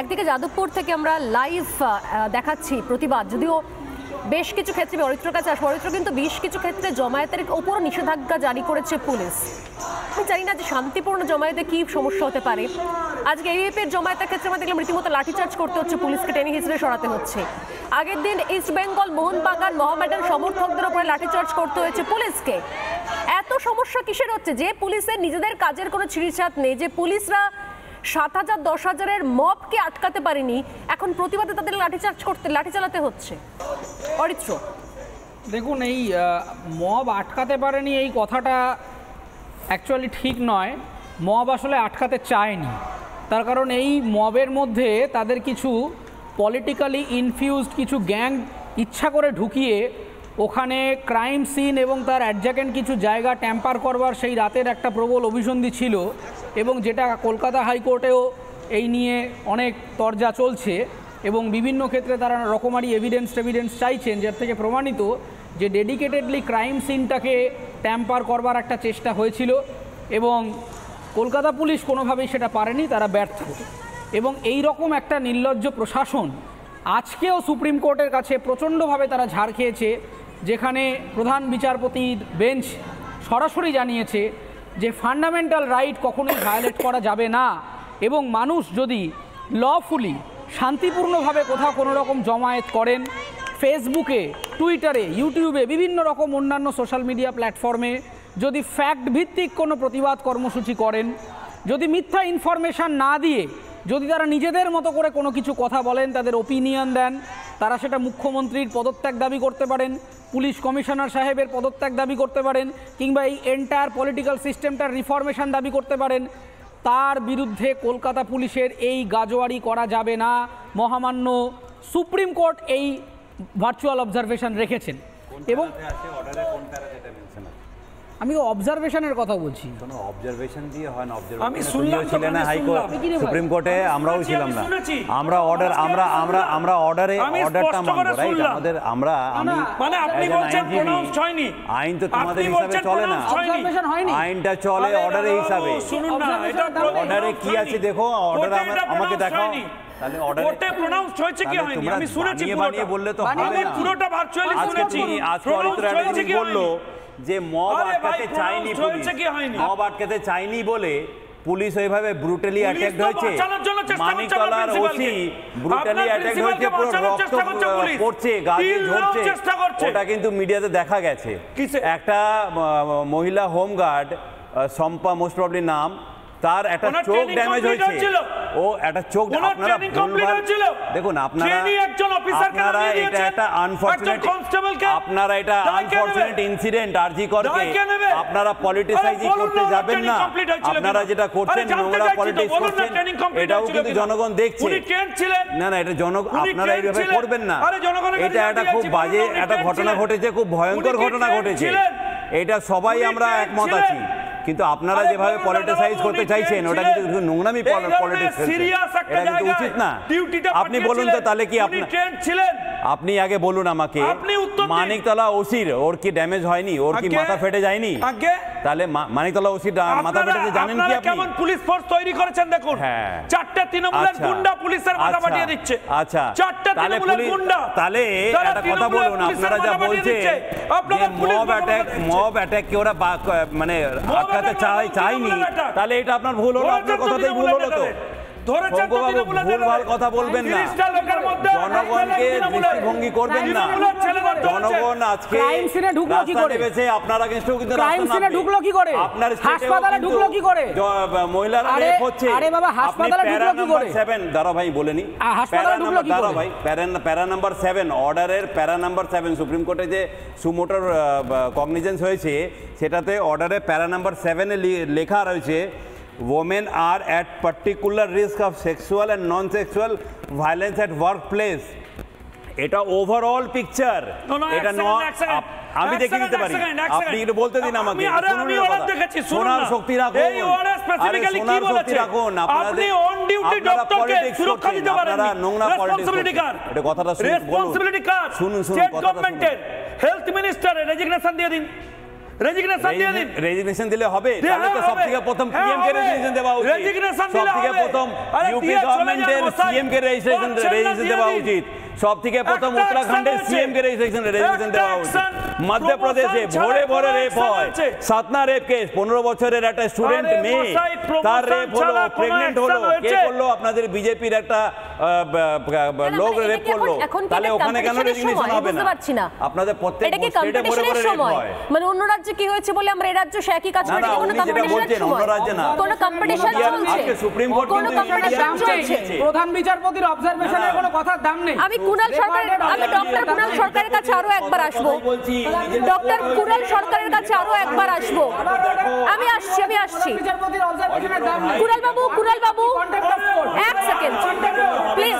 একদিকে যাদবপুর থেকে আমরা লাইভ দেখাচ্ছি প্রতিবাদ, যদিও বেশ কিছু ক্ষেত্রে অরিত্রর কাছে আসবো। অরিত্র, কিন্তু বেশ কিছু ক্ষেত্রে জমায়েতের ওপরও নিষেধাজ্ঞা জারি করেছে পুলিশ। আমি জানি না যে শান্তিপূর্ণ জমায়েতে কি সমস্যা হতে পারে। আজকে এবিএফের জমায়েতের ক্ষেত্রে আমরা দেখলাম রীতিমতো লাঠিচার্জ করতে হচ্ছে, পুলিশকে টেনে হিচড়ে সরাতে হচ্ছে। আগের দিন ইস্ট বেঙ্গল মোহনবাগান মহামেডান সমর্থকদের উপরে লাঠিচার্জ করতে হয়েছে পুলিশকে। এত সমস্যা কিসের হচ্ছে যে পুলিশের নিজেদের কাজের কোনো ছিঁড়িছাড় নেই, যে পুলিশরা 7,000 10,000-এর মবকে আটকাতে পারেনি, এখন প্রতিবাদে তাদের লাঠি চালাতে হচ্ছে। অরিত্র,
দেখুন, এই মব আটকাতে পারেনি এই কথাটা অ্যাকচুয়ালি ঠিক নয়। মব আসলে আটকাতে চায়নি, তার কারণ এই মবের মধ্যে তাদের কিছু পলিটিক্যালি ইনফিউজড কিছু গ্যাং ইচ্ছা করে ঢুকিয়ে ওখানে ক্রাইম সিন এবং তার অ্যাডজাকেন্ট কিছু জায়গা ট্যাম্পার করবার সেই রাতের একটা প্রবল অভিসন্ধি ছিল, এবং যেটা কলকাতা হাইকোর্টেও এই নিয়ে অনেক তরজা চলছে, এবং বিভিন্ন ক্ষেত্রে তারা রকমারি এভিডেন্স চাইছেন, যার থেকে প্রমাণিত যে ডেডিকেটেডলি ক্রাইম সিনটাকে ট্যাম্পার করবার একটা চেষ্টা হয়েছিল, এবং কলকাতা পুলিশ কোনোভাবেই সেটা পারেনি, তারা ব্যর্থ। এবং এই রকম একটা নির্লজ্জ প্রশাসন আজকেও সুপ্রিম কোর্টের কাছে প্রচণ্ডভাবে তারা ঝাড় খেয়েছে, যেখানে প্রধান বিচারপতির বেঞ্চ সরাসরি জানিয়েছে যে ফান্ডামেন্টাল রাইট কখনোই ভায়োলেট করা যাবে না, এবং মানুষ যদি লফুলি শান্তিপূর্ণভাবে কোথাও কোনো রকম জমায়েত করেন, ফেসবুকে, টুইটারে, ইউটিউবে, বিভিন্ন রকম অন্যান্য সোশ্যাল মিডিয়া প্ল্যাটফর্মে যদি ফ্যাক্ট ভিত্তিক কোনো প্রতিবাদ কর্মসূচি করেন, যদি মিথ্যা ইনফরমেশান না দিয়ে যদি তারা নিজেদের মতো করে কোনো কিছু কথা বলেন, তাদের ওপিনিয়ন দেন, তারা সেটা মুখ্যমন্ত্রীর পদত্যাগ দাবি করতে পারেন, পুলিশ কমিশনার সাহেবের পদত্যাগ দাবি করতে পারেন, কিংবা এই এন্টায়ার পলিটিক্যাল সিস্টেমটার রিফরমেশন দাবি করতে পারেন। তার বিরুদ্ধে কলকাতা পুলিশের এই গাজোয়ারি করা যাবে না। মহামান্য সুপ্রিম কোর্ট এই ভার্চুয়াল অবজারভেশন রেখেছেন এবং আমি অবজারভেশনের কথা বলছি।
কোনো অবজারভেশন দিয়ে হয় না,
আমি শুনলাম
ছিলেন না হাইকোর্ট, সুপ্রিম কোর্টে আমরাও ছিলাম না। আমরা অর্ডার আমরা অর্ডারটা মানব, রাইট? আমাদের
মানে আপনি বলছেন প্রনাউন্সড হয়নি,
আইন তো তোমাদের হিসাবে চলে না, আইনটা চলে অর্ডারের হিসাবে।
শুনুন না, এটা
অর্ডারে কি আছে দেখো, অর্ডার আমাকে দেখাও। তাহলে
কোর্টে প্রনাউন্সড হয়েছে কি হয়নি আমি শুনেছি,
বানিয়ে বললে তো
আমি পুরোটা ভার্চুয়ালি শুনেছি।
আজকে বললো যে মব আটকাতে চাইনি পুলিশ, মব আটকাতে চাইনি বলে পুলিশ ওইভাবে ব্রুটালি অ্যাটাক হয়েছে। মানিকতলার ওসি ব্রুটালি অ্যাটাক হয়েছে, পুরো রক্ত পড়ছে, গায়ে ঝরছে, ওটা কিন্তু মিডিয়াতে দেখা গেছে। একটা মহিলা হোমগার্ড, শম্পা মোস্ট প্রবলি নাম, তার একটা চোখ ড্যামেজ হয়েছে, ও একটা চোখ, আপনারা দেখুন, আপনারা এটা একটা আনফরচুনেট ইনসিডেন্ট আরজি করকে আপনারা পলিটিসাইজিং করতে যাবেন না। আপনারা যেটা করছেন নোংরা পলিটিক্স করছেন, এটাও কিন্তু জনগণ দেখছে। না না, এটা আপনারা এইভাবে করবেন না। এটা একটা খুব বাজে একটা ঘটনা ঘটেছে, খুব ভয়ঙ্কর ঘটনা ঘটেছে, এটা সবাই আমরা একমত আছি। কিন্তু আপনারা যেভাবে পলিটিসাইজ করতে চাইছেন, ওটা কিন্তু নোংরামি পলিটিক্স, এটা কিন্তু উচিত না। আপনি বলুন তো তাহলে কি আপনি আগে বলুন আমাকে, মানিকতলা ওসির ওর কি ড্যামেজ হয়নি, ওর কি মাথা ফেটে যায়নি? তাহলে মানিকতলা ওসির মাথা ফেটেছে জানেন কি আপনি?
কেমন পুলিশ ফোর্স তৈরি করেছেন দেখুন, চারটে তৃণমূলের গুন্ডা পুলিশের মাথা ফাটিয়ে দিচ্ছে।
আচ্ছা,
চারটে তৃণমূলের গুন্ডা।
তাহলে একটা কথা বলুন, আপনারা যা বলছেন মব অ্যাটাক কে ওরা মানে আটকাতে চাইনি, তাহলে এটা আপনার ভুল হলো, আপনার কথাটাই ভুল হলো। তো ভুলভাল কথা বলবেন না, জনগণকে দৃষ্টিভঙ্গি করবেন না। জনগণ আজকে নেমেছে, আপনার আগেনস্টেও কিন্তু আপনার হাসপাতালে ঢুকলো কি করে, মহিলারা রেপ হচ্ছে। দাঁড়া ভাই বলেনি, প্যারা নাম্বার 7 অর্ডারের প্যারা নাম্বার 7 সুপ্রিম কোর্টে যে সুমোটর কগনিজেন্স হয়েছে, সেটাতে অর্ডারে প্যারা নাম্বার 7 এ লেখা রয়েছে, women are at particular risk of sexual and non-sexual violence at workplace. এটা ওভারঅল পিকচার, এটা আমি দেখে নিতে পারি, আপনি একটু বলতে দিন আমাকে। শোনার শক্তি রাখুন, শোনার শক্তি রাখুন। আপনারা নোংরা পলিটিক্স, এটা কথাটা শুনুন,
হেলথ মিনিস্টার রেজিগনেশন দিয়ে দিন,
রেজিগনেশন দিলে হবে? তাহলে তো সবথেকে প্রথম পিএম কে রেজিগনেশন দেওয়া উচিত, সবথেকে প্রথম ইউপি গভর্নমেন্টের সিএম কে রেজিগনেশন দেওয়া উচিত, সবথেকে প্রথম উত্তরাখণ্ডের সিএম কে রেজিগনেশন দেওয়া উচিত। মধ্যপ্রদেশে ভোরে ভোরে রেপ হয়, সাতনা রেপ কেস, 15 বছরের একটা স্টুডেন্ট মেয়ে, তার রেপ হলো, প্রেগনেন্ট হলো, কে করলো? আপনাদের বিজেপির একটা লোক রেপ করলো, তাহলে ওখানে কেন রেজিগনেশন হবে না? আপনাদের প্রত্যেক স্টেটে ভোরে ভোরে রেপ হয়।
মানে অন্য রাজ্যে কি হয়েছে বলে আমরা এই রাজ্যে একই কাজ করি? কোনো কম্পিটিশন,
অন্য রাজ্যে না,
কোনো কম্পিটিশন চলছে,
আজকে সুপ্রিম কোর্ট কিন্তু
প্রধান বিচারপতির অবজারভেশনের কোনো কথার দাম নেই।
আমি কুণাল সরকার, আমি ডক্টর কুণাল সরকারের কাছে আরো একবার আসবো, ডক্টর কুণাল সরকারের কাছে আরো একবার আসবো। আমি আসছি কুণাল বাবু এক সেকেন্ড প্লিজ,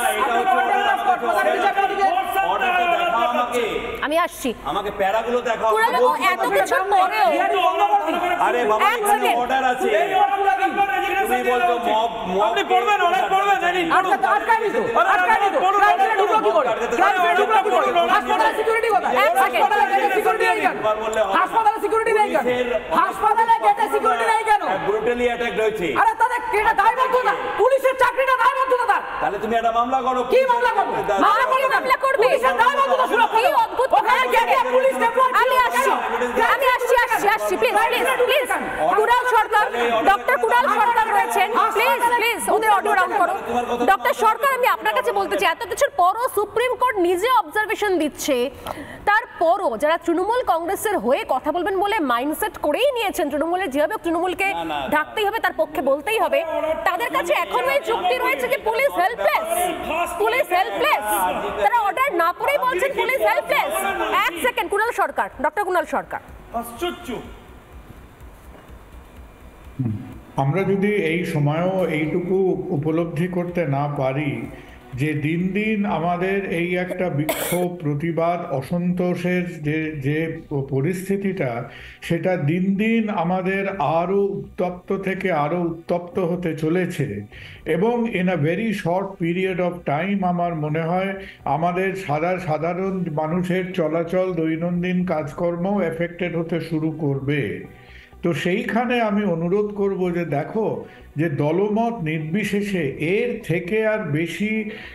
আমি আসছি।
আমাকে প্যারাগুলো দেখাও।
কুণাল বাবু এত কিছু পরেও,
আরে বাবা অর্ডার আছে, তুমি বলছো মব,
আপনি পড়বেন, অনেক পড়বেন,
আটকানি তো ক্রাইমে ঢুকলো কি করে, হাসপাতালে সিকিউরিটি কোথায়, হাসপাতালে গেটে সিকিউরিটি নেই কেন, হাসপাতালে সিকিউরিটি নেই কেন, হাসপাতালে গেটে সিকিউরিটি নেই কেন,
ব্রুটালি অ্যাটাক হয়েছে।
আরে তাদের কেটা দায়বদ্ধ না, পুলিশের চাকরিটা দায়বদ্ধ না।
তাহলে তুমি একটা মামলা করো।
কি মামলা করবে? মামলা করবে, পুলিশের দায়বদ্ধ শুনো। কি অদ্ভুত ওখানে গেটে পুলিশ ডেপ্লয়। আমি আসছি প্লিজ কুণাল সরকার, ডক্টর কুণাল সরকার রয়েছেন, প্লিজ ওদের অডিও রাউন্ড করো। ডক্টর সরকার, আমি আপনার কাছে বলতে চাই, এত কিছুর পরও সুপ্রিম কোর্ট নিজে অবজারভেশন দিচ্ছে, তারপরও যারা তৃণমূল কংগ্রেসের হয়ে কথা বলবেন বলে মাইন্ডসেট করেই নিয়েছেন, তৃণমূলের যেভাবে তৃণমূলকে ঢাকতেই হবে, তার পক্ষে বলতেই হবে, তাদের কাছে এখনো এই যুক্তি রয়েছে যে পুলিশ হেল্পলেস, তারা অর্ডার না
বলছেন পুলিশ হেল্পলেস। এক সেকেন্ড, কুণাল সরকার, ডক্টর কুণাল সরকার।
আশ্চর্য।
আমরা যদি এই সময়ও এইটুকু উপলব্ধি করতে না পারি যে দিন দিন আমাদের এই একটা বিক্ষোভ, প্রতিবাদ, অসন্তোষের যে পরিস্থিতিটা, সেটা দিন দিন আমাদের আরও উত্তপ্ত থেকে আরও উত্তপ্ত হতে চলেছে, এবং in a very short period of time আমার মনে হয় আমাদের সাধারণ মানুষের চলাচল, দৈনন্দিন কাজকর্ম এফেক্টেড হতে শুরু করবে। তো সেইখানে আমি অনুরোধ করব যে দেখো, যে দলমত নির্বিশেষে এর থেকে আর বেশি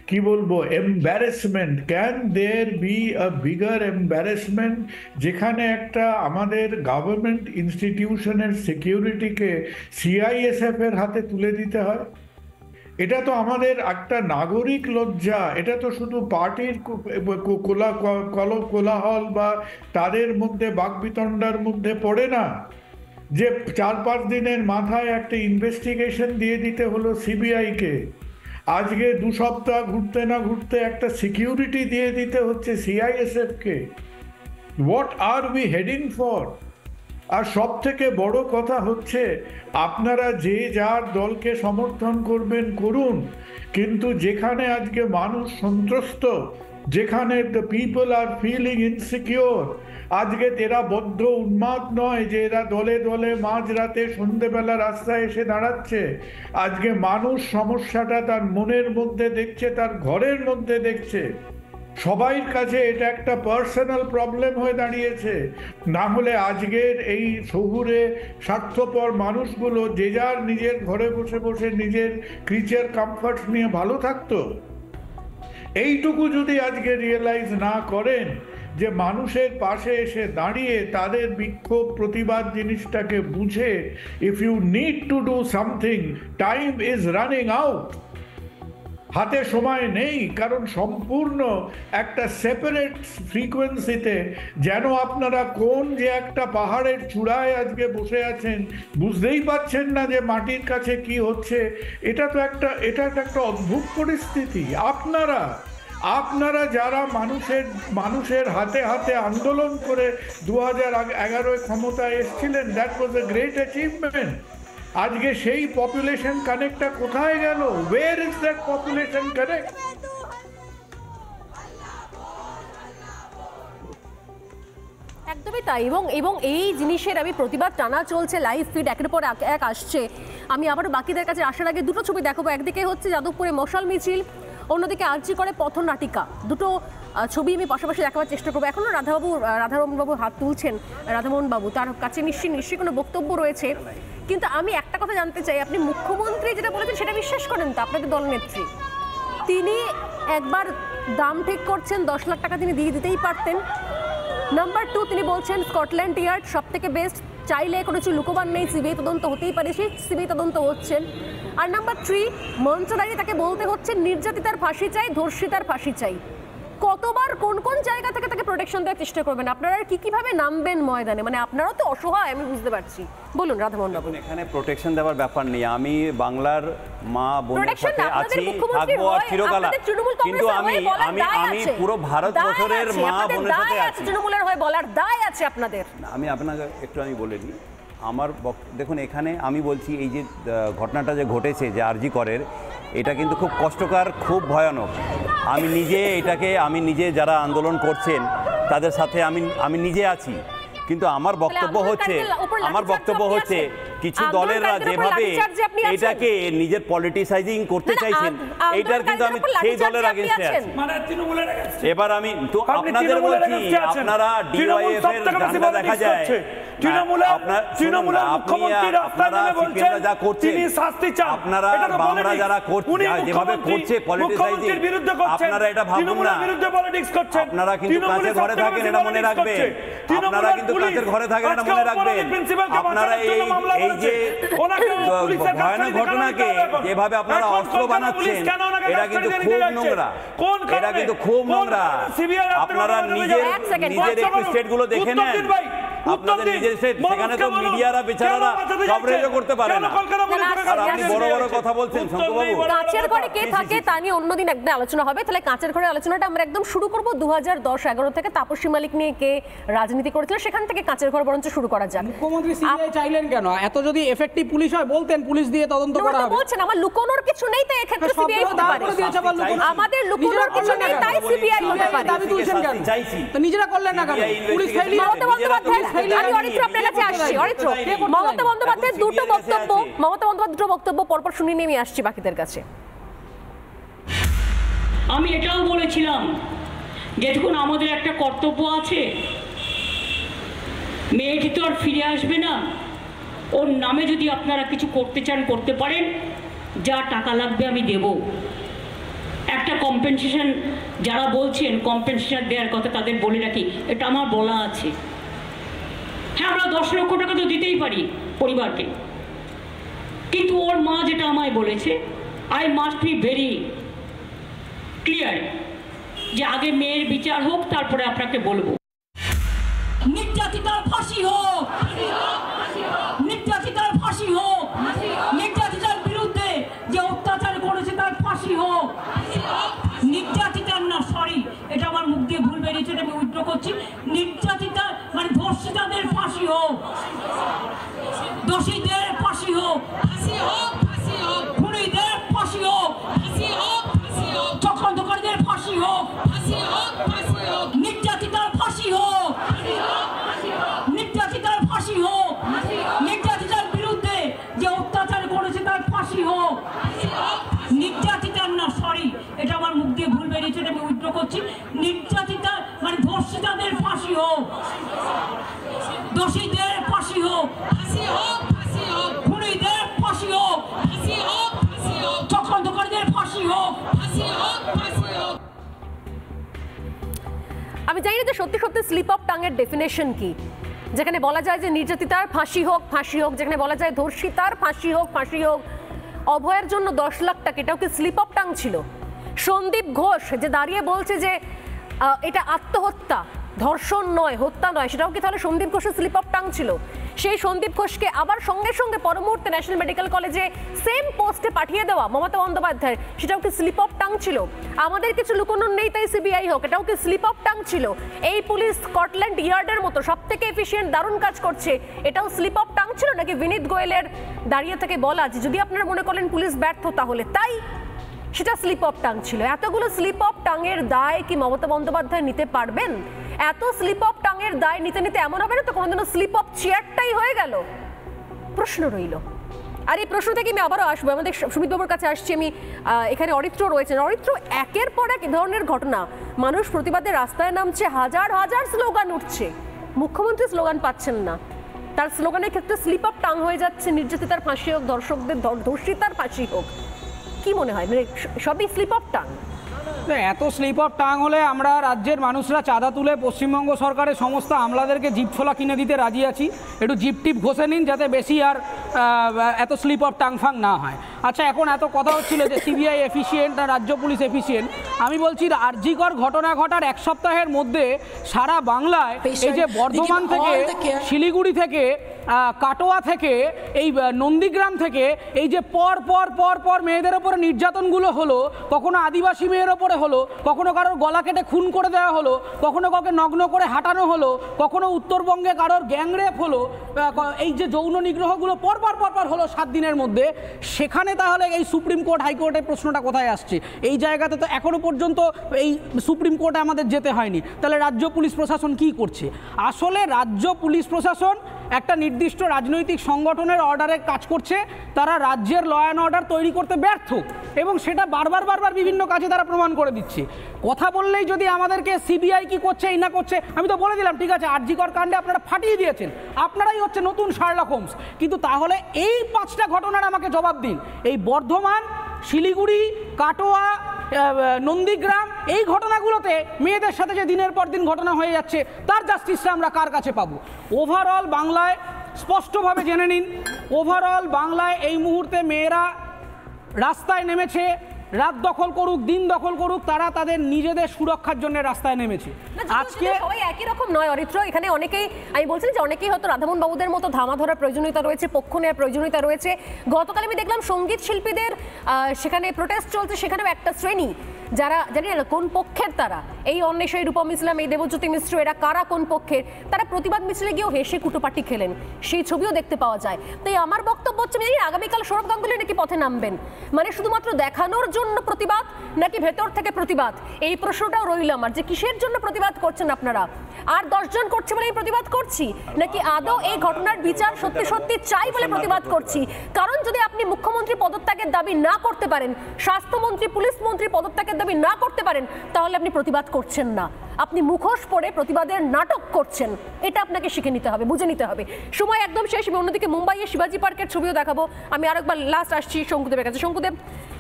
কি বলবো embarrassment, can there be a bigger embarrassment, যেখানে একটা আমাদের গভর্নমেন্ট ইনস্টিটিউশনের সিকিউরিটিকে সিআইএসএফ এর হাতে তুলে দিতে হয়? এটা তো আমাদের একটা নাগরিক লজ্জা। এটা তো শুধু পার্টির কোলাহল বা তাদের মধ্যে বাকবিতণ্ডার মধ্যে পড়ে না, যে 4-5 দিনের মাথায় একটা ইনভেস্টিগেশন দিয়ে দিতে হলো সিবিআইকে, আজকে 2 সপ্তাহ ঘুরতে না ঘুরতে একটা সিকিউরিটি দিয়ে দিতে হচ্ছে সিআইএসএফকে। What are we heading for? আর সব থেকে বড় কথা হচ্ছে, আপনারা যে যার দলকে সমর্থন করবেন করুন, কিন্তু যেখানে আজকে মানুষ সন্ত্রস্ত, যেখানে the people are feeling insecure, আজকে এরা বদ্ধ উন্মাদ নয় যে এরা দলে দলে মাঝরাতে সন্ধ্যেবেলা রাস্তায় এসে দাঁড়াচ্ছে। আজকে মানুষ সমস্যাটা তার মনের মধ্যে দেখছে, তার ঘরের মধ্যে দেখছে। সবাইর কাছে এটা একটা পার্সোনাল প্রবলেম হয়ে দাঁড়িয়েছে। না হলে আজকের এই শহুরে স্বার্থপর মানুষগুলো যে যার নিজের ঘরে বসে বসে নিজের ক্রিচার কমফর্ট নিয়ে ভালো থাকতো। এইটুকু যদি আজকে রিয়েলাইজ না করেন যে মানুষের পাশে এসে দাঁড়িয়ে তাদের বিক্ষোভ, প্রতিবাদ জিনিসটাকে বুঝে, if you need to do something, time is running out, হাতে সময় নেই, কারণ সম্পূর্ণ একটা সেপারেট ফ্রিকোয়েন্সিতে, যেন আপনারা কোন যে একটা পাহাড়ের চূড়ায় আজকে বসে আছেন, বুঝতেই পাচ্ছেন না যে মাটির কাছে কি হচ্ছে। এটা একটা অদ্ভুত পরিস্থিতি। আপনারা যারা মানুষের হাতে হাতে আন্দোলন করে 2011 ক্ষমতায় এসেছিলেন, that was a great achievement. আজকে সেই পপুলেশন কানেক্টটা কোথায় গেল? ওয়ের ইজ দ্যাট পপুলেশন কানেক্ট?
একদমই তাই। এবং এই জিনিসের আমি প্রতিবাদ টানা চলছে, লাইভ ফিড একের পর এক আসছে। আমি আবার বাকিদের কাছে আসার আগে দুটো ছবি দেখাবো। একদিকে হচ্ছে যাদবপুরে মশাল মিছিল, অন্যদিকে আরজি করে পথনাটিকা। দুটো ছবি আমি পাশাপাশি দেখাবার চেষ্টা করবো। এখনও রাধারমণবাবু হাত তুলছেন, রাধামোহনবাবু, তার কাছে নিশ্চয়ই কোনো বক্তব্য রয়েছে। কিন্তু আমি একটা কথা জানতে চাই, আপনি মুখ্যমন্ত্রী যেটা বলেছেন সেটা বিশ্বাস করেন তো? আপনাদের দলনেত্রী তিনি একবার দাম ঠিক করছেন, 10 লাখ টাকা তিনি দিয়ে দিতেই পারতেন। নাম্বার 2, তিনি বলছেন স্কটল্যান্ড ইয়ার্ড সব থেকে বেস্ট, চাইলে কোনো কিছু লুকোবার নেই, সিবিআই তদন্ত হতেই পারে, সেই সিবিআই তদন্ত হচ্ছেন। আর নাম্বার 3, মঞ্চ দাঁড়িয়ে তাকে বলতে হচ্ছে নির্যাতিতার ফাঁসি চাই, ধর্ষিতার ফাঁসি চাই। কতবার কোন কোন জায়গা থেকে তাকে প্রোটেকশন দেওয়ার চেষ্টা করবেন আপনারা? আর কিভাবে নামবেন ময়দানে? মানে আপনারাও তো অসহায়, আমি বুঝতে পারছি। বলুন রাধামোহন বাবু।
এখানে প্রোটেকশন দেওয়ার ব্যাপার নেই। আমি বাংলার মা বোনের সাথে আছি, থাকবো আর চিরকাল। কিন্তু আমি পুরো ভারতবর্ষের মা বোনের সাথে আছি।
তৃণমূলের হয়ে বলার দায় আছে আপনাদের।
আমি আপনাকে একটু বলে দিই আমার দেখুন, এখানে আমি বলছি এই যে ঘটনাটা যে ঘটেছে, যে আরজি করের, এটা কিন্তু খুব কষ্টকর, খুব ভয়ানক। আমি নিজে যারা আন্দোলন করছেন তাদের সাথে আমি নিজে আছি। কিন্তু আমার বক্তব্য হচ্ছে কিছু দলেররা যেভাবে এটাকে নিজের পলিটিসাইজিং করতে চাইছেন, এইটার কিন্তু আমি সেই দলের আগেন্সটে আছি। এবার আমি তো আপনাদের বলছি, আপনারা ডিওয়াইএফ এর ঝান্ডা দেখা যায়, আপনারা যারা করছে, যেভাবে করছে পলিটিসাইজিং, আপনারা এটা ভাবুন না। আপনারা কিন্তু কাছে ঘরে থাকেন, এটা মনে রাখবেন। আপনারা কিন্তু কাছের ঘরে থাকেন, এটা মনে রাখবেন। আপনারা এই যে ভয়ানক ঘটনাকে যেভাবে আপনারা অস্ত্র বানাচ্ছেন, এটা কিন্তু খুব নোংরা, এটা কিন্তু খুব নোংরা। আপনারা নিজের একটু স্টেটগুলো দেখে নেন, আপনাদের নিজের স্টেট, সেখানে তো মিডিয়ারা বেচারারা কভারেজও করতে পারে না। আর আপনি বড় বড় কথা বলছেন শঙ্করবাবু।
কাঁচের ঘরে কে থাকে তা নিয়ে অন্যদিন একদিন আলোচনা হবে। তাহলে কাঁচের ঘরে আলোচনাটা আমরা একদম শুরু করব 2010-11 থেকে তাপসী মালিক নিয়ে কে রাজনীতি করেছিল সেখান থেকে কাঁচের ঘর বরঞ্চ শুরু করা যাক।
মুখ্যমন্ত্রী সিবিআই চাইলেন কেন? এত যদি এফেক্টিভ পুলিশ হয় বলতেন পুলিশ দিয়ে তদন্ত করা হবে।
বলছেন আমার লুকোনোর কিছু নেই তাই এক্ষেত্রে সিবিআই হতে পারে। আমাদের লুকোনোর কিছু নেই তাই সিবিআই হতে পারে।
দাবি তুলছেন কেন? তো নিজেরা করলেন না কেন? পুলিশ ফেলিয়ে
মমতা বন্দ্যোপাধ্যায়, আমি অরিত্র আপনার কাছে আসছি। অরিত্র, মমতা বন্দ্যোপাধ্যায়ের দুটো বক্তব্য পরপর শুনিয়ে নিয়ে আমি আসছি বাকিদের কাছে।
আমি এটাও বলেছিলাম যে দেখুন আমাদের একটা কর্তব্য আছে, মেয়েটি তো আর ফিরে আসবে না, ওর নামে যদি আপনারা কিছু করতে চান করতে পারেন, যা টাকা লাগবে আমি দেব। একটা কম্পেনসেশন যারা বলছেন কম্পেনসেশন দেওয়ার কথা তাদের বলে রাখি, এটা আমার বলা আছে। হ্যাঁ আমরা 10 লক্ষ টাকা তো দিতেই পারি পরিবারকে, কিন্তু ওর মা যেটা আমায় বলেছে, I must be very clear যে আগে মেয়ের বিচার হোক তারপরে আপনাকে বলবো। নির্যাতিতার ফাঁসি হোক, নির্যাতিতার ফাঁসি হোক, নির্যাতিতার বিরুদ্ধে যে অত্যাচার করেছে তার ফাঁসি হোক। নির্যাতিতার না, সরি এটা আমার মুখ দিয়ে ভুল বেরিয়েছে, আমি উইথড্র করছি। নির্যাতিতা মানে ধর্ষিতাদের ফাঁসি হোক, দোষীদের ফাঁসি হোক, খুনিদের ফাঁসি হোক, চক্রান্তকারীদের ফাঁসি হোক, নির্যাতিতার ফাঁসি হোক, নির্যাতিতার ফাঁসি হোক, নির্যাতিতার বিরুদ্ধে যে অত্যাচার করেছে তার ফাঁসি হোক। নির্যাতিতার না, সরি এটা আমার মুখ দিয়ে ভুল বেরিয়েছে, আমি উইথড্র করছি। নির্যাতিতা মানে ধর্ষিতাদের ফাঁসি হোক, দোষীদের ফাঁসি হোক, খুনিদের ফাঁসি হোক, চক্রান্তকারীদের ফাঁসি হোক।
আমি জানি না যে সত্যি সত্যি স্লিপ অফ টাঙের ডেফিনেশন কি, যেখানে বলা যায় যে নির্যাতিতার ফাঁসি হোক, ফাঁসি হোক, যেখানে বলা যায় ধর্ষিতার ফাঁসি হোক, ফাঁসি হোক। অভয়ের জন্য 10 লাখ টাকা, এটাও কি স্লিপ অফ টাং ছিল? সন্দীপ ঘোষ যে দাঁড়িয়ে বলছে যে এটা আত্মহত্যা, ধর্ষণ নয়, হত্যা নয়, সেটাও কি তাহলে সন্দীপ ঘোষের স্লিপ অফ টাং ছিল? সেই সন্দীপ ঘোষকে আবার সঙ্গে সঙ্গে পর মুহূর্তে ন্যাশনাল মেডিকেল কলেজে সেম পোস্টে পাঠিয়ে দেওয়া মমতা বন্দ্যোপাধ্যায়, সেটাও কি স্লিপ অফ টাং ছিল? আমাদের কিছু লুকোনোর নেই তাই সিবিআই হোক, এটাও কি স্লিপ অফ টাং ছিল? এই পুলিশ স্কটল্যান্ড ইয়ার্ডের মতো সব থেকে এফিসিয়েন্ট দারুণ কাজ করছে, এটাও স্লিপ অফ টাং ছিল? নাকি বিনীত গোয়েলের দাঁড়িয়ে থেকে বলা যে যদি আপনারা মনে করেন পুলিশ ব্যর্থ তাহলে তাই, সেটা স্লিপ অফ টাং ছিল? এতগুলো স্লিপ অফ টাঙের দায় কি মমতা বন্দ্যোপাধ্যায় নিতে পারবেন? এত স্লিপ অফ টাঙের দায় নিতে নিতে এমন হবে না তো কোনোদিনও স্লিপ অফ চেয়ারটাই হয়ে গেল? প্রশ্ন রইল। আর এই প্রশ্ন থেকে আমি আবারও আসবো, আমাদের সুমিতবাবুর কাছে আসছি আমি। এখানে অরিত্র রয়েছেন। অরিত্র, একের পর এক ধরনের ঘটনা, মানুষ প্রতিবাদে রাস্তায় নামছে, হাজার হাজার স্লোগান উঠছে, মুখ্যমন্ত্রী স্লোগান পাচ্ছেন না, তার স্লোগানের ক্ষেত্রে স্লিপ অফ টাং হয়ে যাচ্ছে নির্যাতিতার ফাঁসি হোক, দর্শকদের ধর্ষিতার ফাঁসি হোক। কি মনে হয়, মানে সবই স্লিপ অফ টাং?
এত স্লিপ অফ টাং হলে আমরা রাজ্যের মানুষরা চাঁদা তুলে পশ্চিমবঙ্গ সরকারের সমস্ত আমলাদেরকে জিপ ছোলা কিনে দিতে রাজি আছি। একটু জিপ টিপ ঘষে নিন যাতে বেশি আর এত স্লিপ অফ টাং ফাং না হয়। আচ্ছা, এখন এত কথা হচ্ছিল যে সিবিআই এফিসিয়েন্ট না রাজ্য পুলিশ এফিসিয়েন্ট। আমি বলছি আরজিকর ঘটনা ঘটার 1 সপ্তাহের মধ্যে সারা বাংলায় এই যে বর্ধমান থেকে, শিলিগুড়ি থেকে, কাটোয়া থেকে, এই নন্দীগ্রাম থেকে এই যে পর পর পর পর মেয়েদের ওপরে নির্যাতনগুলো হলো, কখনো আদিবাসী মেয়ের ওপরে হলো, কখনো কারোর গলা কেটে খুন করে দেওয়া হলো, কখনো কাউকে নগ্ন করে হাঁটানো হলো, কখনো উত্তরবঙ্গে কারোর গ্যাংরেপ হলো, এই যে যৌন নিগ্রহগুলো পরপর পরপর হলো 7 দিনের মধ্যে, সেখানে তাহলে এই সুপ্রিম কোর্ট হাইকোর্টের প্রশ্নটা কোথায় আসছে? এই জায়গাতে তো এখনো পর্যন্ত এই সুপ্রিম কোর্টে আমাদের যেতে হয়নি। তাহলে রাজ্য পুলিশ প্রশাসন কি করছে? আসলে রাজ্য পুলিশ প্রশাসন একটা নির্দিষ্ট রাজনৈতিক সংগঠনের অর্ডারে কাজ করছে, তারা রাজ্যের ল অ্যান্ড অর্ডার তৈরি করতে ব্যর্থ এবং সেটা বারবার বিভিন্ন কাজে তারা প্রমাণ করে দিচ্ছে। কথা বললেই যদি আমাদেরকে সিবিআই কি করছে এই না করছে, আমি তো বলে দিলাম ঠিক আছে, আরজিকর কাণ্ডে আপনারা ফাটিয়ে দিয়েছেন, আপনারাই হচ্ছে নতুন শার্লক হোমস, কিন্তু তাহলে এই 5টা ঘটনার আমাকে জবাব দিন। এই বর্ধমান, শিলিগুড়ি, কাটোয়া, নন্দীগ্রাম, এই ঘটনাগুলোতে মেয়েদের সাথে যে দিনের পর দিন ঘটনা হয়ে যাচ্ছে, তার জাস্টিসটা আমরা কার কাছে পাবো? ওভারঅল বাংলায় স্পষ্টভাবে জেনে নিন, ওভারঅল বাংলায় এই মুহূর্তে মেয়েরা রাস্তায় নেমেছে রাত দখল করুক, দিন দখল করুক, তারা তাদের নিজেদের সুরক্ষার জন্য রাস্তায় নেমেছে।
আজকে সবাই একই রকম নয় অরিত্র, এখানে অনেকেই, আমি বলছিলাম যে অনেকেই হয়তো রাধামোহন বাবুদের মতো ধামা ধরার প্রয়োজনীয়তা রয়েছে, পক্ষ নেওয়ার প্রয়োজনীয়তা রয়েছে। গতকাল আমি দেখলাম সঙ্গীত শিল্পীদের সেখানে প্রোটেস্ট চলছে, সেখানেও একটা শ্রেণী যারা জানি না কোন পক্ষের, তারা এই অন্বেষাই রূপম ইসলাম, এই দেবজ্যোতি মিশ্র, এরা কারা কোন পক্ষের, তারা প্রতিবাদ মিছিলে গিয়েও হেসে কুটোপাটি খেলেন, সেই ছবিও দেখতে পাওয়া যায়। তাই আমার বক্তব্য হচ্ছে আগামীকাল সৌরভ গাঙ্গুলি নাকি পথে নামবেন, মানে শুধুমাত্র দেখানোর জন্য প্রতিবাদ নাকি ভেতর থেকে প্রতিবাদ, এই প্রশ্নটাও রইল আমার, যে কিসের জন্য প্রতিবাদ করছেন আপনারা? আর 10 জন করছে বলে প্রতিবাদ করছি, নাকি আদৌ এই ঘটনার বিচার সত্যি সত্যি চাই বলে প্রতিবাদ করছি? কারণ যদি আপনি মুখ্যমন্ত্রী পদত্যাগের দাবি না করতে পারেন, স্বাস্থ্যমন্ত্রী, পুলিশ মন্ত্রী পদত্যাগের দাবি না করতে পারেন, তাহলে আপনি প্রতিবাদ করছেন না, আপনি মুখোশ পরে প্রতিবাদের নাটক করছেন। এটা আপনাকে শিখে নিতে হবে, বুঝে নিতে হবে। সময় একদম শেষ। অন্যদিকে মুম্বাইয়ের শিবাজি পার্কের ছবিও দেখাবো। আমি আরেকবার লাস্ট আসছি শঙ্কুদেবের কাছে। শঙ্কুদেব,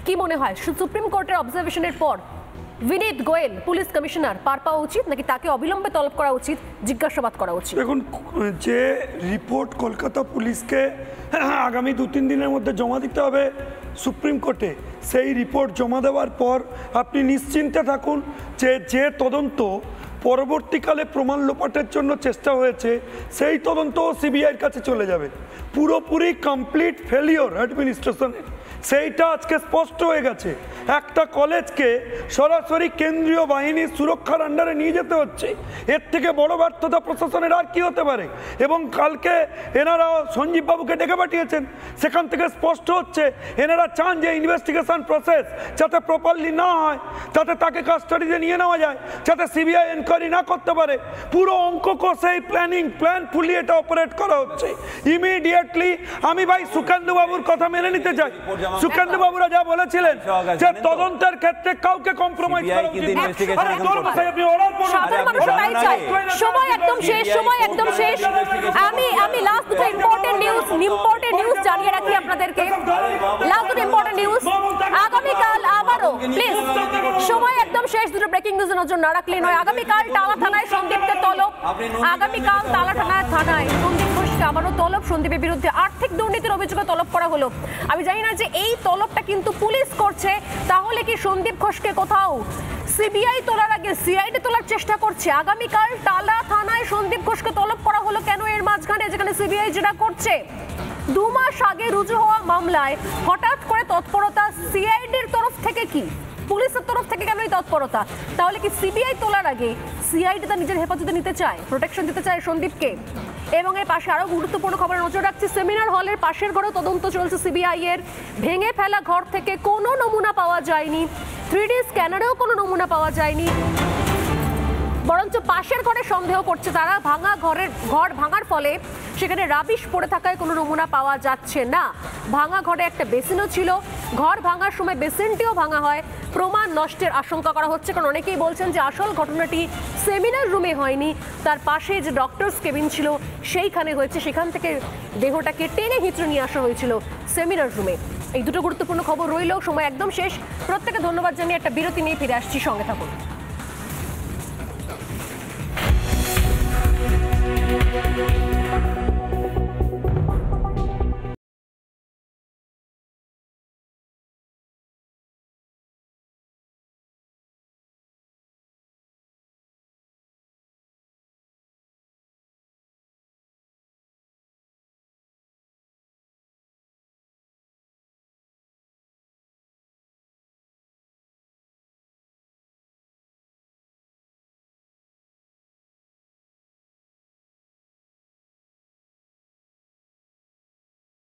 কি মনে হয় সুপ্রিম কোর্টের অবজারভেশনের পর বিনীত গোয়েল পুলিশ কমিশনার পার পাওয়া উচিত, নাকি তাকে অবিলম্বে তলব করা উচিত, জিজ্ঞাসাবাদ করা উচিত?
দেখুন, যে রিপোর্ট কলকাতা পুলিশকে আগামী 2-3 দিনের মধ্যে জমা দিতে হবে সুপ্রিম কোর্টে, সেই রিপোর্ট জমা দেওয়ার পর আপনি নিশ্চিন্তে থাকুন যে তদন্ত পরবর্তীকালে প্রমাণ লোপাটের জন্য চেষ্টা হয়েছে, সেই তদন্ত সিবিআইয়ের কাছে চলে যাবে। পুরোপুরি কমপ্লিট ফেলিওর অ্যাডমিনিস্ট্রেশনের, সেইটা আজকে স্পষ্ট হয়ে গেছে। একটা কলেজকে সরাসরি কেন্দ্রীয় বাহিনীর সুরক্ষার আন্ডারে নিয়ে যেতে হচ্ছে, এর থেকে বড় ব্যর্থতা প্রশাসনের আর কি হতে পারে? এবং কালকে এনারা সঞ্জীব বাবুকে ডেকে পাঠিয়েছেন, সেখান থেকে স্পষ্ট হচ্ছে এনারা চান যে ইনভেস্টিগেশন প্রসেস যাতে প্রপারলি না হয়, যাতে তাকে কাস্টাডিতে নিয়ে নেওয়া যায়, যাতে সিবিআই এনকোয়ারি না করতে পারে। পুরো অঙ্ক কষে প্ল্যান ফুলি এটা অপারেট করা হচ্ছে। ইমিডিয়েটলি আমি ভাই সুকেন্দু বাবুর কথা মেনে নিতে চাই। সুকেন্দু বাবুরা যা বলেছিলেন যে তদন্তের ক্ষেত্রে কাউকে কম্প্রোমাইজ করা উচিত না।
সময় একদম শেষ, সময় একদম শেষ। আমি লাস্ট দুটো ইম্পর্টেন্ট নিউজ জানিয়ে রাখি আপনাদেরকে। লাস্ট দুটো ইম্পর্টেন্ট নিউজ, আগামীকাল আবারও প্লিজ, সময় একদম শেষ, দুটো ব্রেকিং নিউজের নজর না রাখলে নয়। আগামীকাল টালা থানায় সন্দীপকে তলব, আগামীকাল টালা থানায় সন্দীপ ঘোষকে আবারও তলব। সন্দীপের বিরুদ্ধে আর্থিক দুর্নীতির অভিযোগে তলব করা হলো। আমি জানি না যে এই তলবটা কিন্তু পুলিশ করছে, তাহলে কি সন্দীপ ঘোষকে কোথাও সিবিআই তোলার আগে সিআইডি তোলার চেষ্টা করছে? আগামীকাল টালা থানায় সন্দীপ ঘোষকে তলব করা হলো কেন এর মাঝখানে, যেখানে সিবিআই যেটা করছে? 2 মাস আগে রুজু হওয়া মামলায় হঠাৎ করে তৎপরতা সিআইডির তরফ থেকে, কি পুলিশের তরফ থেকে কেন এই তৎপরতা? তাহলে কি সিবিআই তোলার আগে সিআইডি তার নিজের হেফাজতে নিতে চায়, প্রোটেকশন দিতে চায় সন্দীপকে? এবং এর পাশে আরও গুরুত্বপূর্ণ খবর নজর রাখছি, সেমিনার হলের পাশের ঘরেও তদন্ত চলছে সিবিআই এর। ভেঙে ফেলা ঘর থেকে কোনো নমুনা পাওয়া যায়নি, 3D স্ক্যানারেও কোনো নমুনা পাওয়া যায়নি, বরঞ্চ পাশের ঘরে সন্দেহ করছে তারা। ঘর ভাঙার ফলে সেখানে রাবিশ পড়ে থাকায় কোনো নমুনা পাওয়া যাচ্ছে না। ভাঙা ঘরে একটা বেসিনও ছিল, ঘর ভাঙার সময় বেসিনটিও ভাঙা হয়, প্রমাণ নষ্টের আশঙ্কা করা হচ্ছে। কারণ অনেকেই বলছেন যে আসল ঘটনাটি সেমিনার রুমে হয়নি, তার পাশে যে ডক্টরস কেবিন ছিল সেইখানে হয়েছে, সেখান থেকে দেহটাকে টেনে হিঁচড়ে নিয়ে আসা হয়েছিল সেমিনার রুমে। এই দুটো গুরুত্বপূর্ণ খবর রইল। সময় একদম শেষ। প্রত্যেকে ধন্যবাদ জানিয়ে একটা বিরতি নিয়ে ফিরে আসছি, সঙ্গে থাকুন।